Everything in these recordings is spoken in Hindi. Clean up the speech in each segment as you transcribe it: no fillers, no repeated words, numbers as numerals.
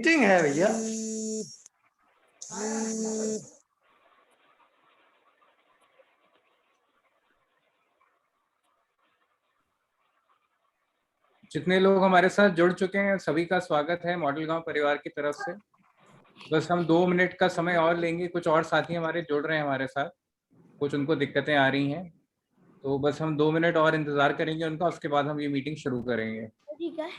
मीटिंग है भैया। जितने लोग हमारे साथ जुड़ चुके हैं सभी का स्वागत है मॉडल गांव परिवार की तरफ से। बस हम 2 मिनट का समय और लेंगे। कुछ और साथी हमारे जुड़ रहे हैं हमारे साथ, कुछ उनको दिक्कतें आ रही हैं, तो बस हम 2 मिनट और इंतजार करेंगे उनका, उसके बाद हम ये मीटिंग शुरू करेंगे। ठीक है।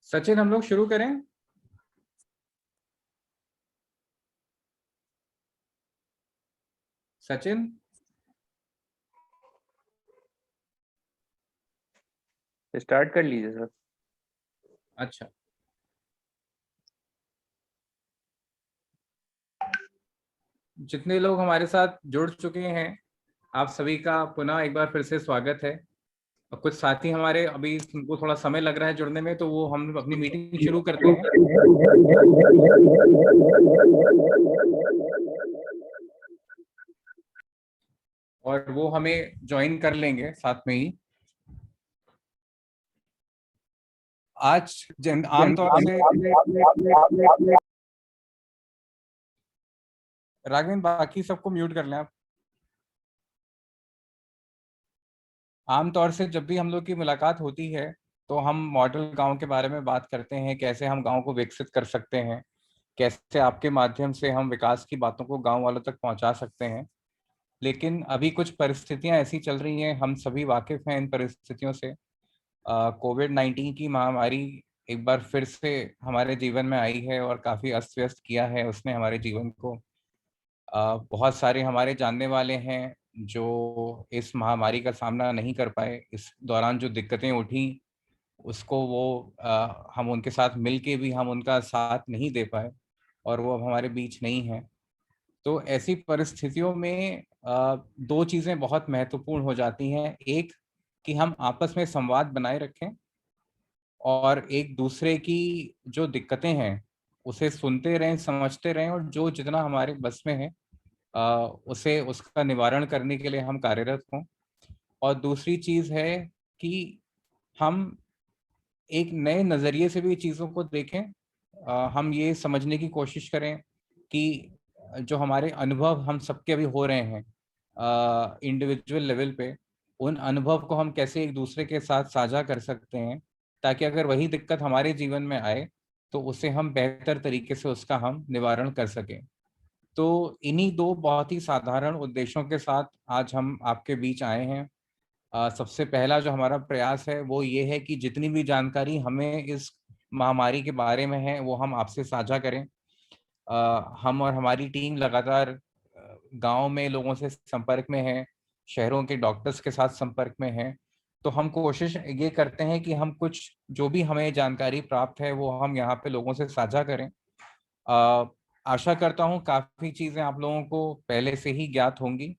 सचिन, हम लोग शुरू करें? सचिन, स्टार्ट कर लीजिए सर। अच्छा। जितने लोग हमारे साथ जुड़ चुके हैं आप सभी का पुनः एक बार फिर से स्वागत है। और कुछ साथी हमारे अभी उनको थोड़ा समय लग रहा है जुड़ने में, तो वो हम अपनी मीटिंग शुरू करते हैं। और वो हमें ज्वाइन कर लेंगे साथ में ही। आज आमतौर से राघवेंद्र बाकी सबको म्यूट कर लें आप। आमतौर से जब भी हम लोग की मुलाकात होती है तो हम मॉडल गांव के बारे में बात करते हैं, कैसे हम गांव को विकसित कर सकते हैं, कैसे आपके माध्यम से हम विकास की बातों को गांव वालों तक पहुंचा सकते हैं। लेकिन अभी कुछ परिस्थितियां ऐसी चल रही हैं, हम सभी वाकिफ हैं इन परिस्थितियों से। कोविड-19 की महामारी एक बार फिर से हमारे जीवन में आई है और काफ़ी अस्त व्यस्त किया है उसने हमारे जीवन को। बहुत सारे हमारे जानने वाले हैं जो इस महामारी का सामना नहीं कर पाए। इस दौरान जो दिक्कतें उठी उसको हम उनके साथ मिल के भी हम उनका साथ नहीं दे पाए और वो अब हमारे बीच नहीं है। तो ऐसी परिस्थितियों में 2 चीज़ें बहुत महत्वपूर्ण हो जाती हैं। एक, कि हम आपस में संवाद बनाए रखें और एक दूसरे की जो दिक्कतें हैं उसे सुनते रहें, समझते रहें और जो जितना हमारे बस में है उसे उसका निवारण करने के लिए हम कार्यरत हों। और दूसरी चीज़ है कि हम एक नए नज़रिए से भी चीज़ों को देखें। हम ये समझने की कोशिश करें कि जो हमारे अनुभव हम सबके अभी हो रहे हैं इंडिविजुअल लेवल पे, उन अनुभव को हम कैसे एक दूसरे के साथ साझा कर सकते हैं, ताकि अगर वही दिक्कत हमारे जीवन में आए तो उसे हम बेहतर तरीके से उसका हम निवारण कर सकें। तो इन्हीं दो बहुत ही साधारण उद्देश्यों के साथ आज हम आपके बीच आए हैं। सबसे पहला जो हमारा प्रयास है वो ये है कि जितनी भी जानकारी हमें इस महामारी के बारे में है वो हम आपसे साझा करें। हम और हमारी टीम लगातार गांव में लोगों से संपर्क में है, शहरों के डॉक्टर्स के साथ संपर्क में है। तो हम कोशिश ये करते हैं कि हम कुछ जो भी हमें जानकारी प्राप्त है वो हम यहाँ पे लोगों से साझा करें। अ, आशा करता हूँ काफ़ी चीज़ें आप लोगों को पहले से ही ज्ञात होंगी,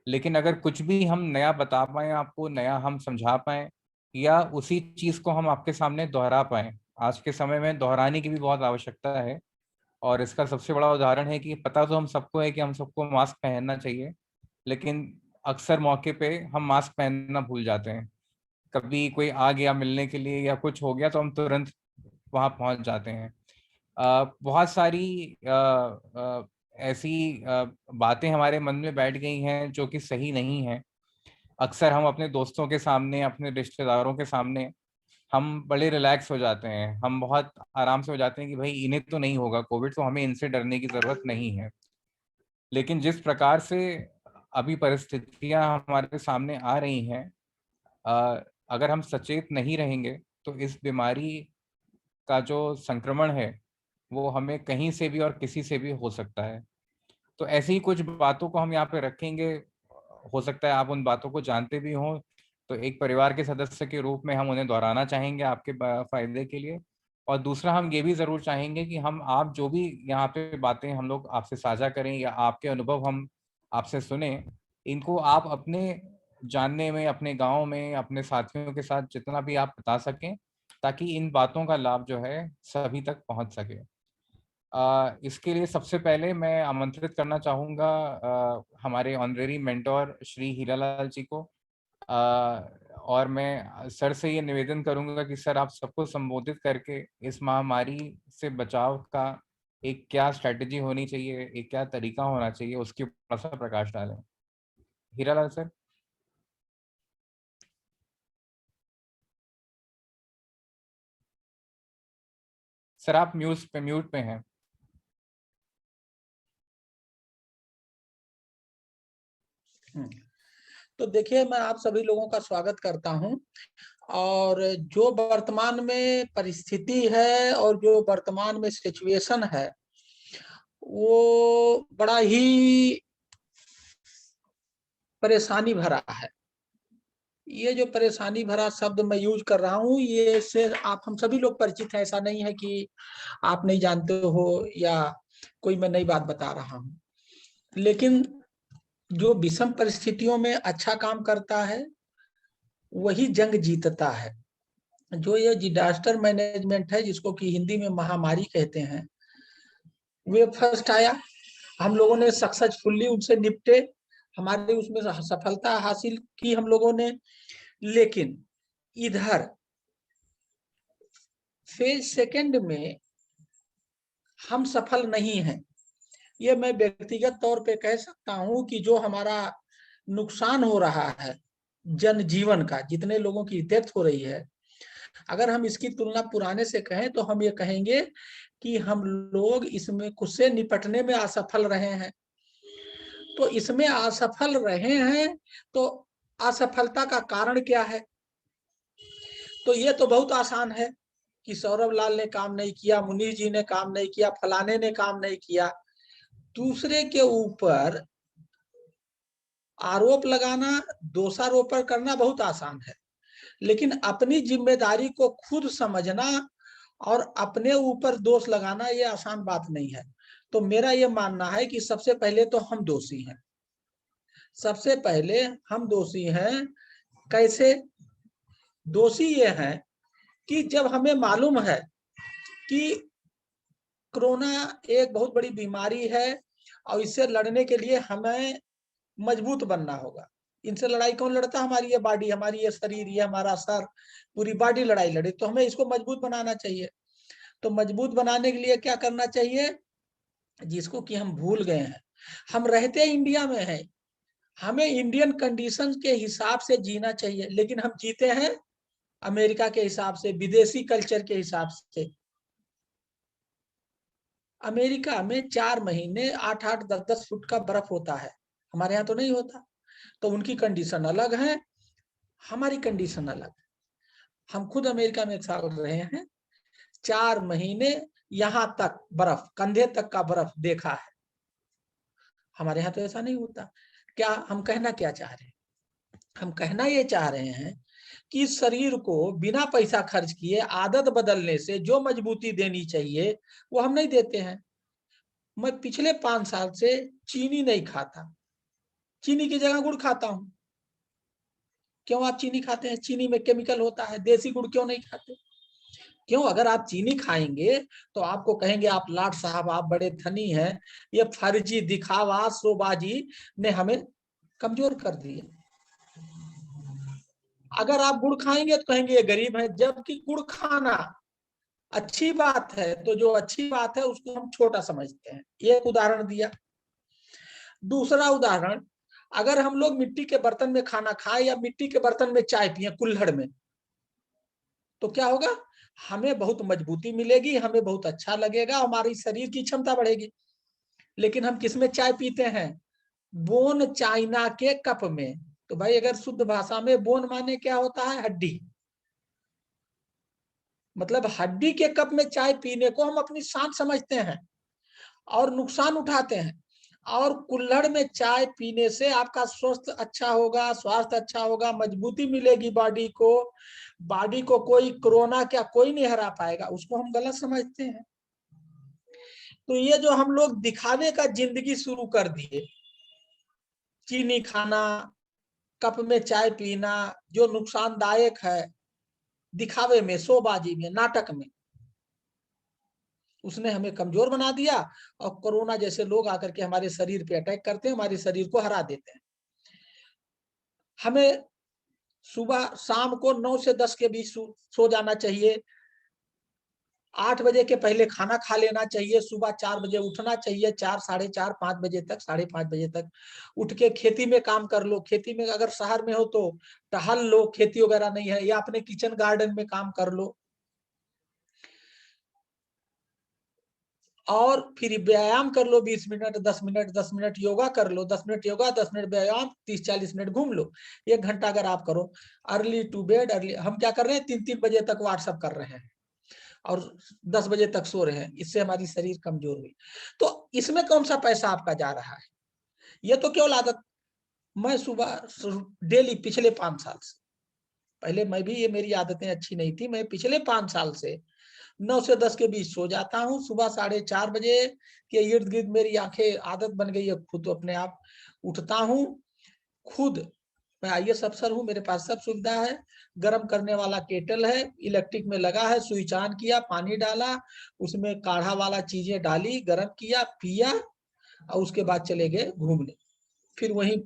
लेकिन अगर कुछ भी हम नया बता पाएँ आपको, नया हम समझा पाएँ या उसी चीज़ को हम आपके सामने दोहरा पाएँ, आज के समय में दोहराने की भी बहुत आवश्यकता है। और इसका सबसे बड़ा उदाहरण है कि पता तो हम सबको है कि हम सबको मास्क पहनना चाहिए, लेकिन अक्सर मौके पे हम मास्क पहनना भूल जाते हैं। कभी कोई आ गया मिलने के लिए या कुछ हो गया तो हम तुरंत वहाँ पहुँच जाते हैं। बहुत सारी ऐसी बातें हमारे मन में बैठ गई हैं जो कि सही नहीं हैं। अक्सर हम अपने दोस्तों के सामने, अपने रिश्तेदारों के सामने हम बड़े रिलैक्स हो जाते हैं। हम बहुत आराम से हो जाते हैं कि भाई इन्हें तो नहीं होगा कोविड, तो हमें इनसे डरने की ज़रूरत नहीं है। लेकिन जिस प्रकार से अभी परिस्थितियाँ हमारे सामने आ रही हैं, अ, अगर हम सचेत नहीं रहेंगे तो इस बीमारी का जो संक्रमण है वो हमें कहीं से भी और किसी से भी हो सकता है। तो ऐसी ही कुछ बातों को हम यहाँ पे रखेंगे। हो सकता है आप उन बातों को जानते भी हों, तो एक परिवार के सदस्य के रूप में हम उन्हें दोहराना चाहेंगे आपके फ़ायदे के लिए। और दूसरा हम ये भी ज़रूर चाहेंगे कि हम आप जो भी यहाँ पे बातें हम लोग आपसे साझा करें या आपके अनुभव हम आपसे सुनें, इनको आप अपने जानने में, अपने गाँव में, अपने साथियों के साथ जितना भी आप बता सकें, ताकि इन बातों का लाभ जो है सभी तक पहुँच सके। इसके लिए सबसे पहले मैं आमंत्रित करना चाहूँगा हमारे ऑनरेरी मेंटोर श्री हीरालाल जी को। अ, और मैं सर से ये निवेदन करूँगा कि सर आप सबको संबोधित करके इस महामारी से बचाव का एक क्या स्ट्रैटेजी होनी चाहिए, एक क्या तरीका होना चाहिए, उसके ऊपर थोड़ा-सा प्रकाश डालें। हीरालाल सर? सर आप म्यूट पे हैं। तो देखिए, मैं आप सभी लोगों का स्वागत करता हूं। और जो वर्तमान में परिस्थिति है और जो वर्तमान में सिचुएशन है वो बड़ा ही परेशानी भरा है। ये जो परेशानी भरा शब्द मैं यूज कर रहा हूँ, ये से आप हम सभी लोग परिचित हैं। ऐसा नहीं है कि आप नहीं जानते हो या कोई मैं नई बात बता रहा हूँ। लेकिन जो विषम परिस्थितियों में अच्छा काम करता है वही जंग जीतता है। जो ये डिजास्टर मैनेजमेंट है, जिसको कि हिंदी में महामारी कहते हैं, वे फर्स्ट आया। हम लोगों ने सक्सेसफुली उनसे निपटे, हमारे उसमें सफलता हासिल की हम लोगों ने। लेकिन इधर फेज सेकंड में हम सफल नहीं हैं। ये मैं व्यक्तिगत तौर पे कह सकता हूं कि जो हमारा नुकसान हो रहा है जनजीवन का, जितने लोगों की डेथ हो रही है, अगर हम इसकी तुलना पुराने से कहें तो हम ये कहेंगे कि हम लोग इसमें कुछ से निपटने में असफल रहे हैं। तो इसमें असफल रहे हैं तो असफलता का कारण क्या है? तो ये तो बहुत आसान है कि सौरभ लाल ने काम नहीं किया, मुनीर जी ने काम नहीं किया, फलाने ने काम नहीं किया। दूसरे के ऊपर आरोप लगाना, दोषारोपण करना बहुत आसान है, लेकिन अपनी जिम्मेदारी को खुद समझना और अपने ऊपर दोष लगाना ये आसान बात नहीं है। तो मेरा ये मानना है कि सबसे पहले तो हम दोषी हैं। सबसे पहले हम दोषी हैं। कैसे दोषी? ये हैं कि जब हमें मालूम है कि कोरोना एक बहुत बड़ी बीमारी है और इससे लड़ने के लिए हमें मजबूत बनना होगा। इनसे लड़ाई कौन लड़ता? हमारी ये बॉडी, हमारी ये शरीर, ये हमारा सर, पूरी बॉडी लड़ाई लड़े। तो हमें इसको मजबूत बनाना चाहिए। तो मजबूत बनाने के लिए क्या करना चाहिए, जिसको कि हम भूल गए हैं। हम रहते इंडिया में हैं, हमें इंडियन कंडीशन के हिसाब से जीना चाहिए, लेकिन हम जीते हैं अमेरिका के हिसाब से, विदेशी कल्चर के हिसाब से। अमेरिका में 4 महीने 8-8, 10-10 फुट का बर्फ होता है, हमारे यहाँ तो नहीं होता। तो उनकी कंडीशन अलग है, हमारी कंडीशन अलग है। हम खुद अमेरिका में 1 साल रहे हैं, 4 महीने यहाँ तक बर्फ, कंधे तक का बर्फ देखा है। हमारे यहाँ तो ऐसा नहीं होता। क्या हम कहना क्या चाह रहे हैं? हम कहना ये चाह रहे हैं कि शरीर को बिना पैसा खर्च किए आदत बदलने से जो मजबूती देनी चाहिए वो हम नहीं देते हैं। मैं पिछले 5 साल से चीनी नहीं खाता, चीनी की जगह गुड़ खाता हूं। क्यों आप चीनी खाते हैं? चीनी में केमिकल होता है, देसी गुड़ क्यों नहीं खाते? क्यों? अगर आप चीनी खाएंगे तो आपको कहेंगे आप लाट साहब आप बड़े धनी हैं, ये फर्जी दिखावा शोबाजी ने हमें कमजोर कर दिए। अगर आप गुड़ खाएंगे तो कहेंगे ये गरीब है, जबकि गुड़ खाना अच्छी बात है, तो जो अच्छी बात है उसको हम छोटा समझते हैं। एक उदाहरण दिया। दूसरा उदाहरण, अगर हम लोग मिट्टी के बर्तन में खाना खाएं या मिट्टी के बर्तन में चाय पिए कुल्हड़ में, तो क्या होगा? हमें बहुत मजबूती मिलेगी, हमें बहुत अच्छा लगेगा, हमारी शरीर की क्षमता बढ़ेगी। लेकिन हम किसमें चाय पीते हैं? बोन चाइना के कप में। तो भाई अगर शुद्ध भाषा में बोन माने क्या होता है? हड्डी। मतलब हड्डी के कप में चाय पीने को हम अपनी शान समझते हैं और नुकसान उठाते हैं। और कुल्हड़ में चाय पीने से आपका स्वास्थ्य अच्छा होगा, स्वास्थ्य अच्छा होगा, मजबूती मिलेगी बॉडी को। बॉडी को कोई कोरोना क्या कोई नहीं हरा पाएगा, उसको हम गलत समझते हैं। तो ये जो हम लोग दिखावे का जिंदगी शुरू कर दिए, चीनी खाना, कप में चाय पीना, जो नुकसानदायक है, दिखावे में, शोबाजी में, नाटक में, उसने हमें कमजोर बना दिया। और कोरोना जैसे लोग आकर के हमारे शरीर पे अटैक करते हैं, हमारे शरीर को हरा देते हैं। हमें सुबह शाम को 9 से 10 के बीच सो जाना चाहिए। 8 बजे के पहले खाना खा लेना चाहिए। सुबह 4 बजे उठना चाहिए, 4, साढ़े 4, 5 बजे तक, साढ़े 5 बजे तक उठ के खेती में काम कर लो। खेती में अगर शहर में हो तो टहल लो, खेती वगैरह नहीं है, या अपने किचन गार्डन में काम कर लो। और फिर व्यायाम कर लो 20 मिनट, 10 मिनट, 10 मिनट योगा कर लो, 10 मिनट योगा, 10 मिनट व्यायाम, 30-40 मिनट घूम लो। 1 घंटा अगर आप करो। Early to bed, early. हम क्या कर रहे हैं? 3-3 बजे तक व्हाट्सएप कर रहे हैं और 10 बजे तक सो रहे हैं। इससे हमारी शरीर कमजोर हुई। तो इसमें कौन सा पैसा आपका जा रहा है? ये तो केवल आदत। मैं सुबह डेली पिछले 5 साल से, पहले मैं भी, ये मेरी आदतें अच्छी नहीं थी, मैं पिछले 5 साल से 9 से 10 के बीच सो जाता हूँ। सुबह 4:30 बजे के इर्द गिर्द मेरी आंखें, आदत बन गई है, खुद अपने आप उठता हूँ। खुद मैं IAS अफसर हूँ, मेरे पास सब सुविधा है। गर्म करने वाला केटल है, इलेक्ट्रिक में लगा है, स्विच ऑन किया, पानी डाला, उसमें काढ़ा वाला चीजें डाली, गर्म किया, पिया, और उसके बाद चले गए घूमने। फिर वहीं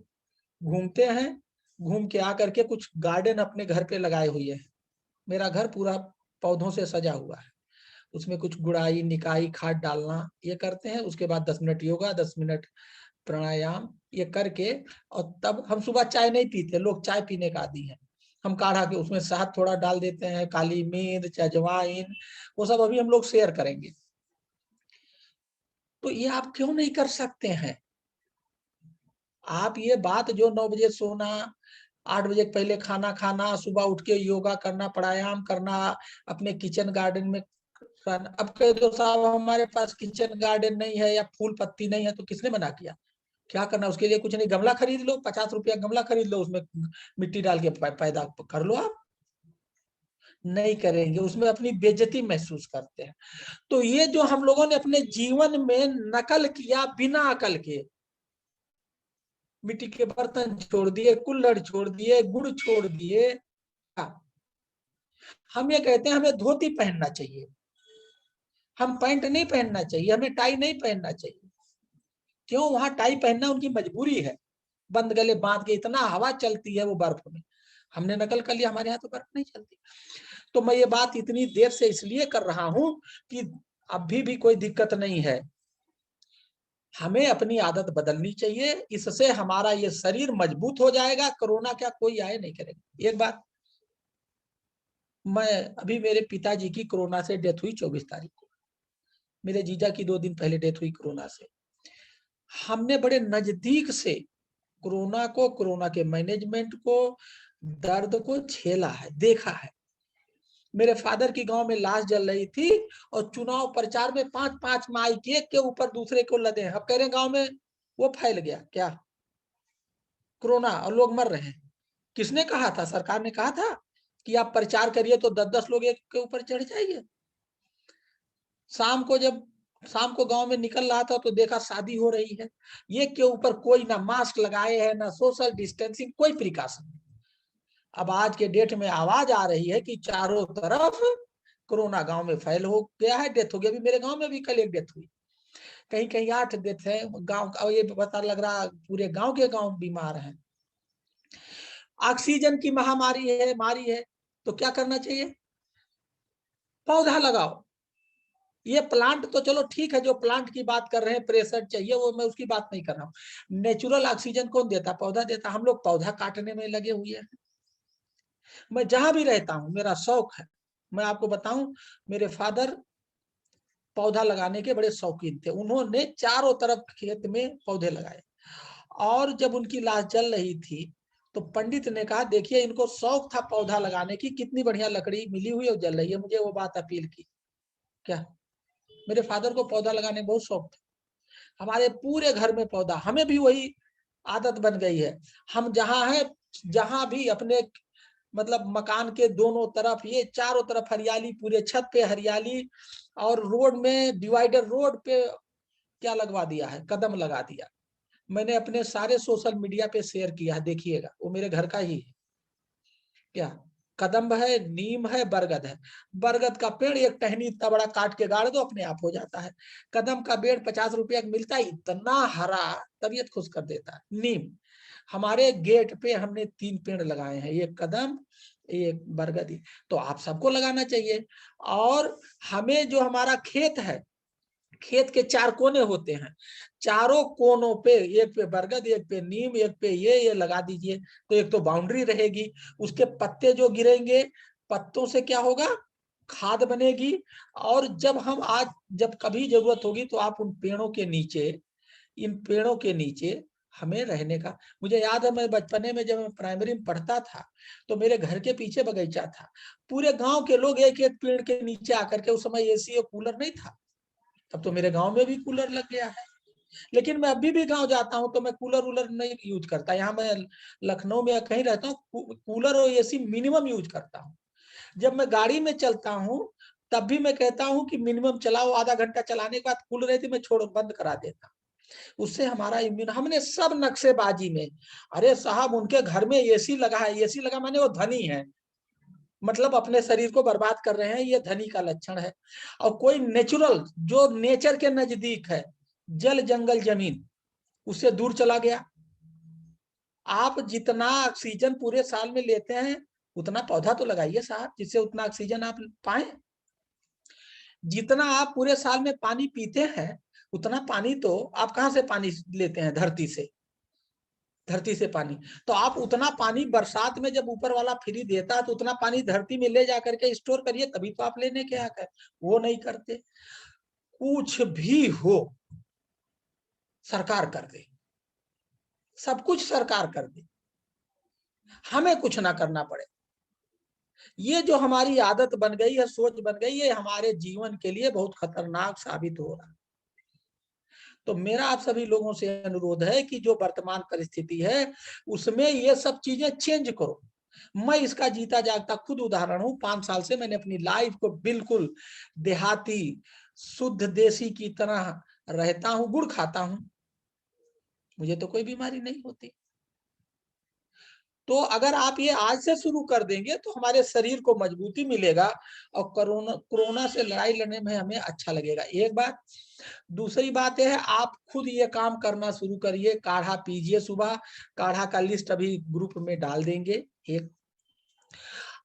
घूमते हैं। घूम के आकर के कुछ गार्डन अपने घर पे लगाए हुए हैं। मेरा घर पूरा पौधों से सजा हुआ है। उसमें कुछ गुड़ाई, निकाई, खाद डालना, ये करते हैं। उसके बाद 10 मिनट योगा, 10 मिनट प्राणायाम, ये करके, और तब हम सुबह चाय नहीं पीते। लोग चाय पीने का आदी हैं। हम काढ़ा के उसमें शहद थोड़ा डाल देते हैं, काली मिर्च, अजवाइन, वो सब अभी हम लोग शेयर करेंगे। तो ये आप क्यों नहीं कर सकते हैं? आप ये बात जो 9 बजे सोना, 8 बजे पहले खाना खाना, सुबह उठ के योगा करना, प्राणायाम करना, अपने किचन गार्डन में खाना। अब कह दो साहब हमारे पास किचन गार्डन नहीं है या फूल पत्ती नहीं है, तो किसने मना किया? क्या करना उसके लिए? कुछ नहीं, गमला खरीद लो, 50 रुपया गमला खरीद लो, उसमें मिट्टी डाल के पैदा कर लो। आप नहीं करेंगे, उसमें अपनी बेइज्जती महसूस करते हैं। तो ये जो हम लोगों ने अपने जीवन में नकल किया बिना अकल के, मिट्टी के बर्तन छोड़ दिए, कुल्हड़ छोड़ दिए, गुड़ छोड़ दिए। हम ये कहते हैं हमें धोती पहनना चाहिए, हम पैंट नहीं पहनना चाहिए, हमें टाई नहीं पहनना चाहिए। क्यों? वहां टाई पहनना उनकी मजबूरी है। बंद गले बांध के, इतना हवा चलती है वो बर्फ में। हमने नकल कर लिया, हमारे यहाँ तो बर्फ नहीं चलती। तो मैं ये बात इतनी देर से इसलिए कर रहा हूं कि अभी भी कोई दिक्कत नहीं है। हमें अपनी आदत बदलनी चाहिए, इससे हमारा ये शरीर मजबूत हो जाएगा। कोरोना क्या कोई आए नहीं करेगा। एक बात, मैं अभी, मेरे पिताजी की कोरोना से डेथ हुई 24 तारीख को। मेरे जीजा की 2 दिन पहले डेथ हुई कोरोना से। हमने बड़े नजदीक से कोरोना को, कोरोना के मैनेजमेंट को, दर्द को झेला है, देखा है। मेरे फादर की गांव में लाश जल रही थी और चुनाव प्रचार में 5-5 माइक एक के ऊपर दूसरे को लदे हैं। अब कह रहे गांव में वो फैल गया क्या, कोरोना, और लोग मर रहे हैं। किसने कहा था? सरकार ने कहा था कि आप प्रचार करिए तो 10-10 लोग एक के ऊपर चढ़ जाइए। शाम को गांव में निकल रहा था तो देखा शादी हो रही है, ये के ऊपर कोई ना मास्क लगाए है, ना सोशल डिस्टेंसिंग, कोई प्रिकॉशन। अब आज के डेट में आवाज आ रही है कि चारों तरफ कोरोना गांव में फैल हो गया है, डेथ हो गई। अभी मेरे गांव में भी कल एक डेथ हुई, कहीं कहीं 8 डेथ है गांव का। ये पता लग रहा पूरे गांव के गांव बीमार हैं। ऑक्सीजन की महामारी है, मारी है, तो क्या करना चाहिए? पौधा लगाओ। ये प्लांट तो चलो ठीक है, जो प्लांट की बात कर रहे हैं, प्रेशर चाहिए, वो मैं उसकी बात नहीं कर रहा हूँ। नेचुरल ऑक्सीजन कौन देता? पौधा देता। हम लोग पौधा काटने में लगे हुए हैं। मैं जहां भी रहता हूँ मेरा शौक है। मैं आपको बताऊं, मेरे फादर पौधा लगाने के बड़े शौकीन थे। उन्होंने चारों तरफ खेत में पौधे लगाए, और जब उनकी लाश जल रही थी तो पंडित ने कहा, देखिए इनको शौक था पौधा लगाने की, कितनी बढ़िया लकड़ी मिली हुई और जल रही है। मुझे वो बात अपील की। क्या मेरे फादर को पौधा लगाने बहुत शौक था। हमारे पूरे घर में पौधा, हमें भी वही आदत बन गई है। हम जहां हैं, जहां भी अपने मतलब मकान के दोनों तरफ, ये चारों तरफ हरियाली, पूरे छत पे हरियाली, और रोड में डिवाइडर, रोड पे क्या लगवा दिया है, कदम लगा दिया। मैंने अपने सारे सोशल मीडिया पे शेयर किया है, देखिएगा, वो मेरे घर का ही है। क्या कदम है, नीम है, बरगद है। बरगद का पेड़ एक टहनी इतना बड़ा काट के गाड़ दो, अपने आप हो जाता है। कदम का पेड़ 50 रुपया मिलता है, इतना हरा, तबीयत खुश कर देता है। नीम, हमारे गेट पे हमने 3 पेड़ लगाए हैं, एक कदम, एक बरगदी। तो आप सबको लगाना चाहिए। और हमें जो हमारा खेत है, खेत के 4 कोने होते हैं, चारों कोनों पे, एक पे बरगद, एक पे नीम, एक पे ये लगा दीजिए। तो एक तो बाउंड्री रहेगी, उसके पत्ते जो गिरेंगे, पत्तों से क्या होगा, खाद बनेगी। और जब कभी जरूरत होगी तो आप उन पेड़ों के नीचे, इन पेड़ों के नीचे हमें रहने का। मुझे याद है, मैं बचपने में जब मैं प्राइमरी में पढ़ता था तो मेरे घर के पीछे बगीचा था। पूरे गांव के लोग एक एक पेड़ के नीचे आकर के, उस समय एसी और कूलर नहीं था, अब तो मेरे गांव में भी कूलर लग गया है। लेकिन मैं अभी भी गांव जाता हूं तो मैं कूलर वूलर नहीं यूज करता। यहाँ मैं लखनऊ में कहीं रहता हूँ, कूलर और एसी मिनिमम यूज करता हूँ। जब मैं गाड़ी में चलता हूँ तब भी मैं कहता हूँ कि मिनिमम चलाओ, आधा घंटा चलाने के बाद कूलर रहती मैं छोड़ बंद करा देता। उससे हमारा इम्यून, हमने सब नक्शेबाजी में, अरे साहब उनके घर में एसी लगा है, एसी लगा माने वो धनी है, मतलब अपने शरीर को बर्बाद कर रहे हैं, ये धनी का लक्षण है। और कोई नेचुरल, जो नेचर के नजदीक है, जल जंगल जमीन, उससे दूर चला गया। आप जितना ऑक्सीजन पूरे साल में लेते हैं उतना पौधा तो लगाइए साहब, जिससे उतना ऑक्सीजन आप पाए। जितना आप पूरे साल में पानी पीते हैं उतना पानी तो आप कहां से पानी लेते हैं? धरती से पानी। तो आप उतना पानी बरसात में जब ऊपर वाला फ्री देता है तो उतना पानी धरती में ले जाकर के स्टोर करिए, तभी तो आप लेने के हक है। वो नहीं करते। कुछ भी हो सरकार कर दे, सब कुछ सरकार कर दे, हमें कुछ ना करना पड़े। ये जो हमारी आदत बन गई है, सोच बन गई है, हमारे जीवन के लिए बहुत खतरनाक साबित हो रहा है। तो मेरा आप सभी लोगों से अनुरोध है कि जो वर्तमान परिस्थिति है उसमें ये सब चीजें चेंज करो। मैं इसका जीता जागता खुद उदाहरण हूं। 5 साल से मैंने अपनी लाइफ को बिल्कुल देहाती, शुद्ध देसी की तरह रहता हूं, गुड़ खाता हूं, मुझे तो कोई बीमारी नहीं होती। तो अगर आप ये आज से शुरू कर देंगे तो हमारे शरीर को मजबूती मिलेगा और कोरोना से लड़ाई लड़ने में हमें अच्छा लगेगा। एक बात। दूसरी बात यह है, आप खुद ये काम करना शुरू करिए, काढ़ा पीजिए सुबह। काढ़ा का लिस्ट अभी ग्रुप में डाल देंगे एक।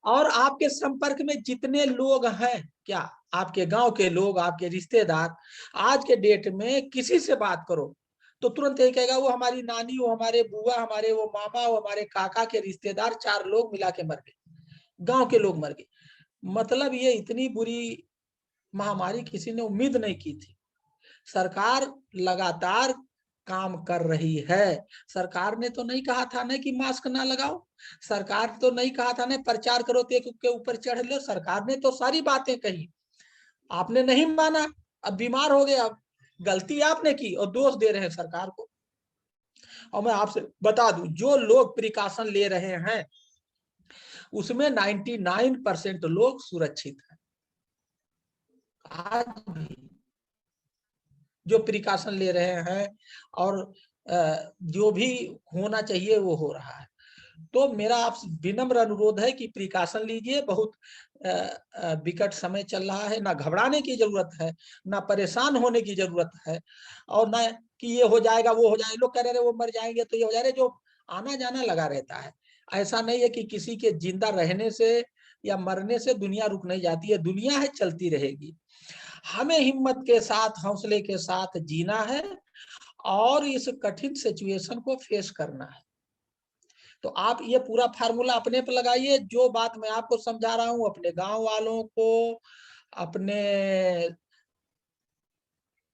और आपके संपर्क में जितने लोग हैं, क्या आपके गांव के लोग, आपके रिश्तेदार, आज के डेट में किसी से बात करो तो तुरंत यही कहेगा वो हमारी नानी, वो हमारे बुआ, हमारे वो मामा, वो हमारे काका के रिश्तेदार, 4 लोग मिला के मर गए, गांव के लोग मर गए। मतलब ये इतनी बुरी महामारी किसी ने उम्मीद नहीं की थी। सरकार लगातार काम कर रही है। सरकार ने तो नहीं कहा था ना कि मास्क ना लगाओ, सरकार तो नहीं कहा था ना प्रचार करो तो के ऊपर चढ़ लो, सरकार ने तो सारी बातें कही, आपने नहीं माना, अब बीमार हो गए, अब गलती आपने की और दोष दे रहे हैं सरकार को। और मैं आपसे बता दूं, जो लोग प्रिकॉशन ले रहे हैं उसमें 99% लोग सुरक्षित हैं। आज भी जो प्रिकॉशन ले रहे हैं और जो भी होना चाहिए वो हो रहा है। तो मेरा आपसे विनम्र अनुरोध है कि प्रिकॉशन लीजिए। बहुत विकट समय चल रहा है, ना घबराने की जरूरत है, ना परेशान होने की जरूरत है, और ना कि ये हो जाएगा वो हो जाएगा, लोग कह रहे हैं वो मर जाएंगे तो ये हो जाएगा, जो आना जाना लगा रहता है। ऐसा नहीं है कि किसी के जिंदा रहने से या मरने से दुनिया रुक नहीं जाती है, दुनिया है चलती रहेगी। हमें हिम्मत के साथ, हौसले के साथ जीना है और इस कठिन सिचुएशन को फेस करना है। तो आप ये पूरा फार्मूला अपने पे लगाइए। जो बात मैं आपको समझा रहा हूं, अपने गांव वालों को, अपने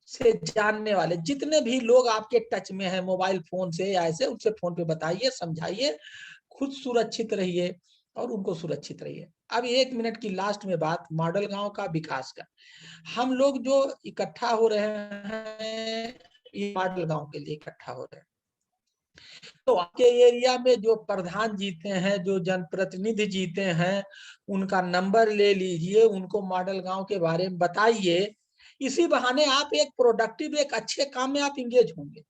से जानने वाले जितने भी लोग आपके टच में हैं मोबाइल फोन से या ऐसे, उनसे फोन पे बताइए, समझाइए, खुद सुरक्षित रहिए और उनको सुरक्षित रहिए। अब 1 मिनट की लास्ट में बात मॉडल गांव का विकास का। हम लोग जो इकट्ठा हो रहे हैं ये मॉडल गांव के लिए इकट्ठा हो रहे हैं। तो आपके एरिया में जो प्रधान जीते हैं, जो जनप्रतिनिधि जीते हैं, उनका नंबर ले लीजिए, उनको मॉडल गांव के बारे में बताइए। इसी बहाने आप एक प्रोडक्टिव, एक अच्छे काम में आप इंगेज होंगे,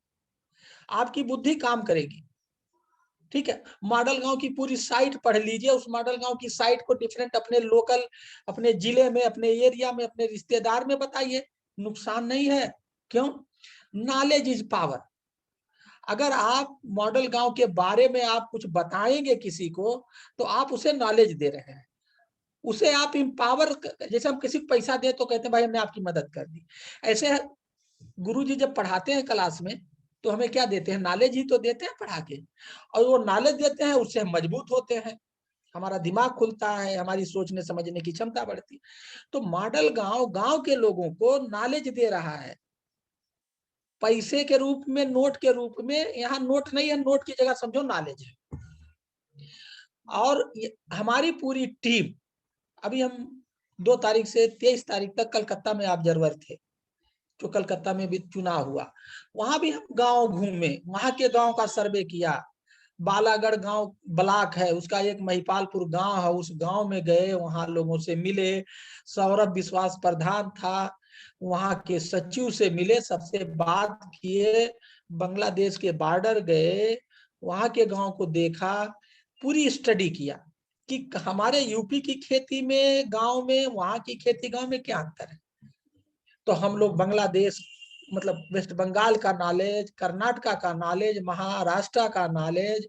आपकी बुद्धि काम करेगी। ठीक है, मॉडल गांव की पूरी साइट पढ़ लीजिए, उस मॉडल गांव की साइट को डिफरेंट अपने लोकल, अपने जिले में, अपने एरिया में, अपने रिश्तेदार में बताइए, नुकसान नहीं है। क्यों? Knowledge is power. अगर आप मॉडल गांव के बारे में आप कुछ बताएंगे किसी को, तो आप उसे नॉलेज दे रहे हैं, उसे आप इम्पावर। जैसे हम किसी को पैसा दे तो कहते हैं भाई हमने आपकी मदद कर दी, ऐसे गुरुजी जब पढ़ाते हैं क्लास में तो हमें क्या देते हैं? नॉलेज ही तो देते हैं पढ़ा के, और वो नॉलेज देते हैं, उससे हम मजबूत होते हैं, हमारा दिमाग खुलता है, हमारी सोचने समझने की क्षमता बढ़ती है। तो मॉडल गांव गांव के लोगों को नॉलेज दे रहा है, पैसे के रूप में, नोट के रूप में। यहाँ नोट नहीं है, नोट की जगह समझो नॉलेज है। और हमारी पूरी टीम, अभी हम 2 तारीख से 23 तारीख तक कलकत्ता में ऑब्जर्वर थे, जो कलकत्ता में भी चुनाव हुआ, वहां भी हम गांव घूमे, वहां के गांव का सर्वे किया। बालागढ़ गांव ब्लॉक है, उसका एक महिपालपुर गांव है, उस गांव में गए, वहां लोगों से मिले। सौरभ विश्वास प्रधान था, वहां के सचिव से मिले, सबसे बात किए। बांग्लादेश के बॉर्डर गए, वहां के गांव को देखा, पूरी स्टडी किया कि हमारे यूपी की खेती में गांव में, वहां की खेती गांव में क्या अंतर है। तो हम लोग बांग्लादेश, मतलब वेस्ट बंगाल का नॉलेज, कर्नाटका का नॉलेज, महाराष्ट्र का नॉलेज,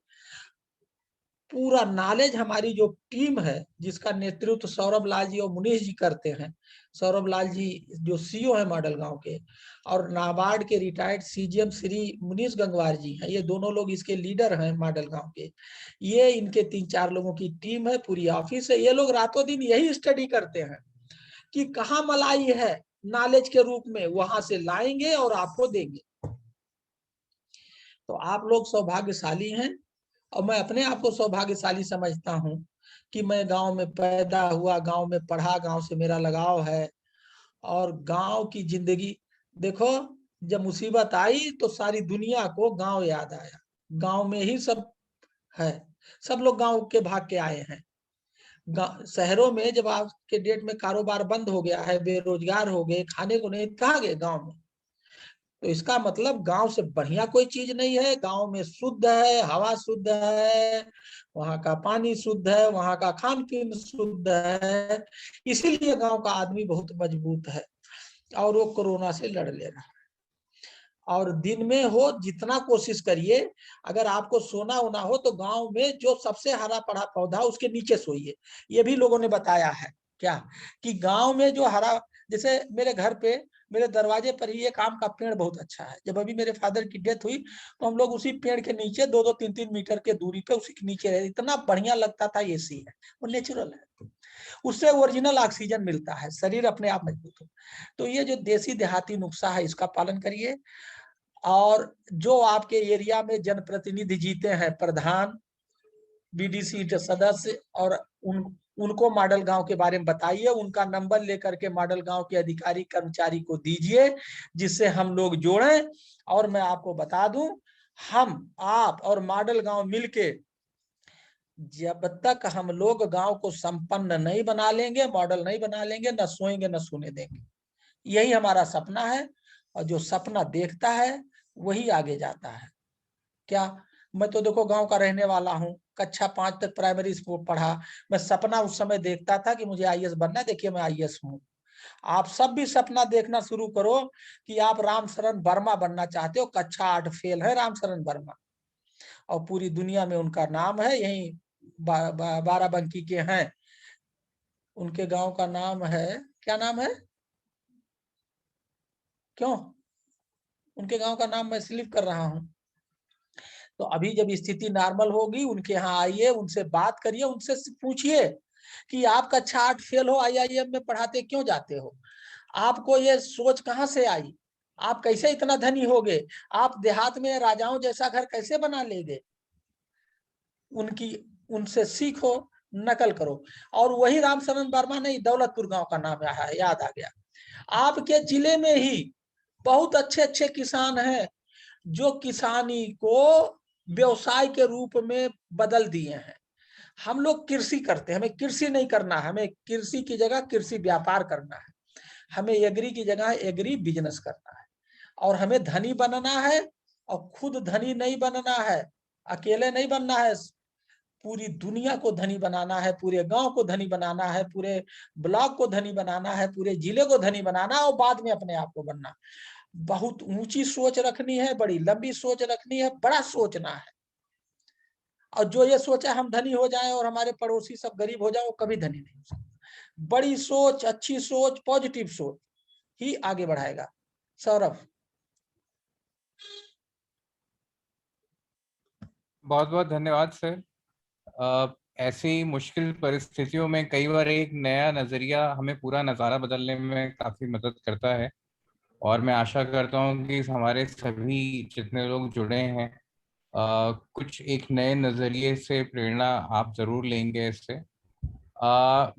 पूरा नॉलेज हमारी जो टीम है जिसका नेतृत्व सौरभ लाल जी और मुनीष जी करते हैं। सौरभ लाल जी जो सीईओ है मॉडल गांव के, और नाबार्ड के रिटायर्ड सीजीएम श्री मुनीष गंगवार जी हैं, ये दोनों लोग इसके लीडर हैं मॉडल गांव के। ये इनके 3-4 लोगों की टीम है, पूरी ऑफिस है। ये लोग रातों दिन यही स्टडी करते हैं कि कहाँ मलाई है, नॉलेज के रूप में वहां से लाएंगे और आपको देंगे। तो आप लोग सौभाग्यशाली हैं, और मैं अपने आप को सौभाग्यशाली समझता हूं कि मैं गांव में पैदा हुआ, गांव में पढ़ा, गांव से मेरा लगाव है। और गांव की जिंदगी देखो, जब मुसीबत आई तो सारी दुनिया को गांव याद आया, गांव में ही सब है, सब लोग गांव के भाग के आए हैं। शहरों में जब आज के डेट में कारोबार बंद हो गया है, बेरोजगार हो गए, खाने को नहीं, कहाँ गए? गांव में। तो इसका मतलब गांव से बढ़िया कोई चीज नहीं है। गांव में शुद्ध है, हवा शुद्ध है, वहां का पानी शुद्ध है, वहां का खान पीन शुद्ध है, इसीलिए गांव का आदमी बहुत मजबूत है और वो कोरोना से लड़ ले रहा है। और दिन में हो जितना कोशिश करिए, अगर आपको सोना होना हो तो गांव में जो सबसे हरा पड़ा पौधा उसके नीचे सोइए। ये भी लोगों ने बताया है क्या, कि गांव में जो हरा, जैसे मेरे घर पे, मेरे दरवाजे पर ही एक आम का पेड़ बहुत अच्छा है। जब अभी मेरे फादर की डेथ हुई तो हम लोग उसी पेड़ के नीचे 2-2, 3-3 मीटर के दूरी पे उसी के नीचे रहे, इतना बढ़िया लगता था। एसी है, वो नेचुरल है। उससे ओरिजिनल ऑक्सीजन मिलता है, शरीर अपने आप मजबूत हो। तो ये जो देसी देहाती नुस्खा है इसका पालन करिए। और जो आपके एरिया में जनप्रतिनिधि जीते हैं, प्रधान, बीडीसी सदस्य, और उनको मॉडल गांव के बारे में बताइए, उनका नंबर लेकर के मॉडल गांव के अधिकारी कर्मचारी को दीजिए, जिससे हम लोग जोड़ें। और मैं आपको बता दूं, हम, आप और मॉडल गांव मिलके जब तक हम लोग गांव को संपन्न नहीं बना लेंगे, मॉडल नहीं बना लेंगे, न सोएंगे न सोने देंगे। यही हमारा सपना है, और जो सपना देखता है वही आगे जाता है। क्या, मैं तो देखो गांव का रहने वाला हूँ, कक्षा 5 तक प्राइमरी स्कूल पढ़ा। मैं सपना उस समय देखता था कि मुझे आईएएस बनना है। देखिए मैं आईएएस हूँ। आप सब भी सपना देखना शुरू करो कि आप राम शरण वर्मा बनना चाहते हो। कक्षा 8 फेल है राम शरण वर्मा, और पूरी दुनिया में उनका नाम है। यही बाराबंकी के हैं। उनके गांव का नाम है, क्या नाम है, क्यों, उनके गांव का नाम मैं स्लिप कर रहा हूँ। तो अभी जब स्थिति नॉर्मल होगी, उनके यहाँ आइए, उनसे बात करिए, उनसे पूछिए कि आप कक्षा 8 फेल हो, आईआईएम में पढ़ाते क्यों जाते हो? आपको ये सोच कहाँ से आई? आप कैसे इतना धनी हो गए? आप देहात में राजाओं जैसा घर कैसे बना लेंगे? उनसे सीखो, नकल करो। और वही रामशरण वर्मा नहीं, दौलतपुर गांव का नाम है, याद आ गया। आपके जिले में ही बहुत अच्छे अच्छे किसान हैं जो किसानी को व्यवसाय के रूप में बदल दिए हैं। हम लोग कृषि करते हैं, हमें कृषि नहीं करना है, हमें कृषि की जगह कृषि व्यापार करना है। हमें एग्री की जगह एग्री बिजनेस करना है। और हमें धनी बनना है, और खुद धनी नहीं बनना है, अकेले नहीं बनना है, पूरी दुनिया को धनी बनाना है, पूरे गांव को धनी बनाना है, पूरे ब्लॉक को धनी बनाना है, पूरे जिले को धनी बनाना है, और बाद में अपने आप को बनना। बहुत ऊंची सोच रखनी है, बड़ी लंबी सोच रखनी है, बड़ा सोचना है। और जो ये सोचा हम धनी हो जाएं और हमारे पड़ोसी सब गरीब हो जाए, वो कभी धनी नहीं हो सकता। बड़ी सोच, अच्छी सोच, पॉजिटिव सोच ही आगे बढ़ाएगा। सौरभ। बहुत बहुत धन्यवाद सर। ऐसी मुश्किल परिस्थितियों में कई बार एक नया नजरिया हमें पूरा नज़ारा बदलने में काफी मदद करता है। और मैं आशा करता हूँ कि हमारे सभी जितने लोग जुड़े हैं, कुछ एक नए नजरिए से प्रेरणा आप जरूर लेंगे इससे।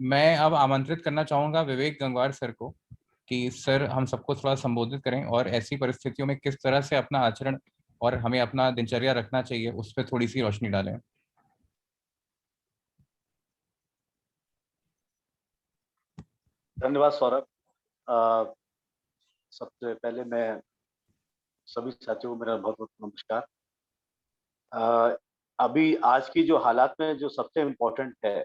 मैं अब आमंत्रित करना चाहूंगा विवेक गंगवार सर को कि सर हम सबको थोड़ा संबोधित करें और ऐसी परिस्थितियों में किस तरह से अपना आचरण और हमें अपना दिनचर्या रखना चाहिए उस पर थोड़ी सी रोशनी डालें। धन्यवाद सौरभ। सबसे पहले मैं सभी साथियों को मेरा बहुत बहुत नमस्कार। अभी आज की जो हालात में जो सबसे इम्पोर्टेंट है,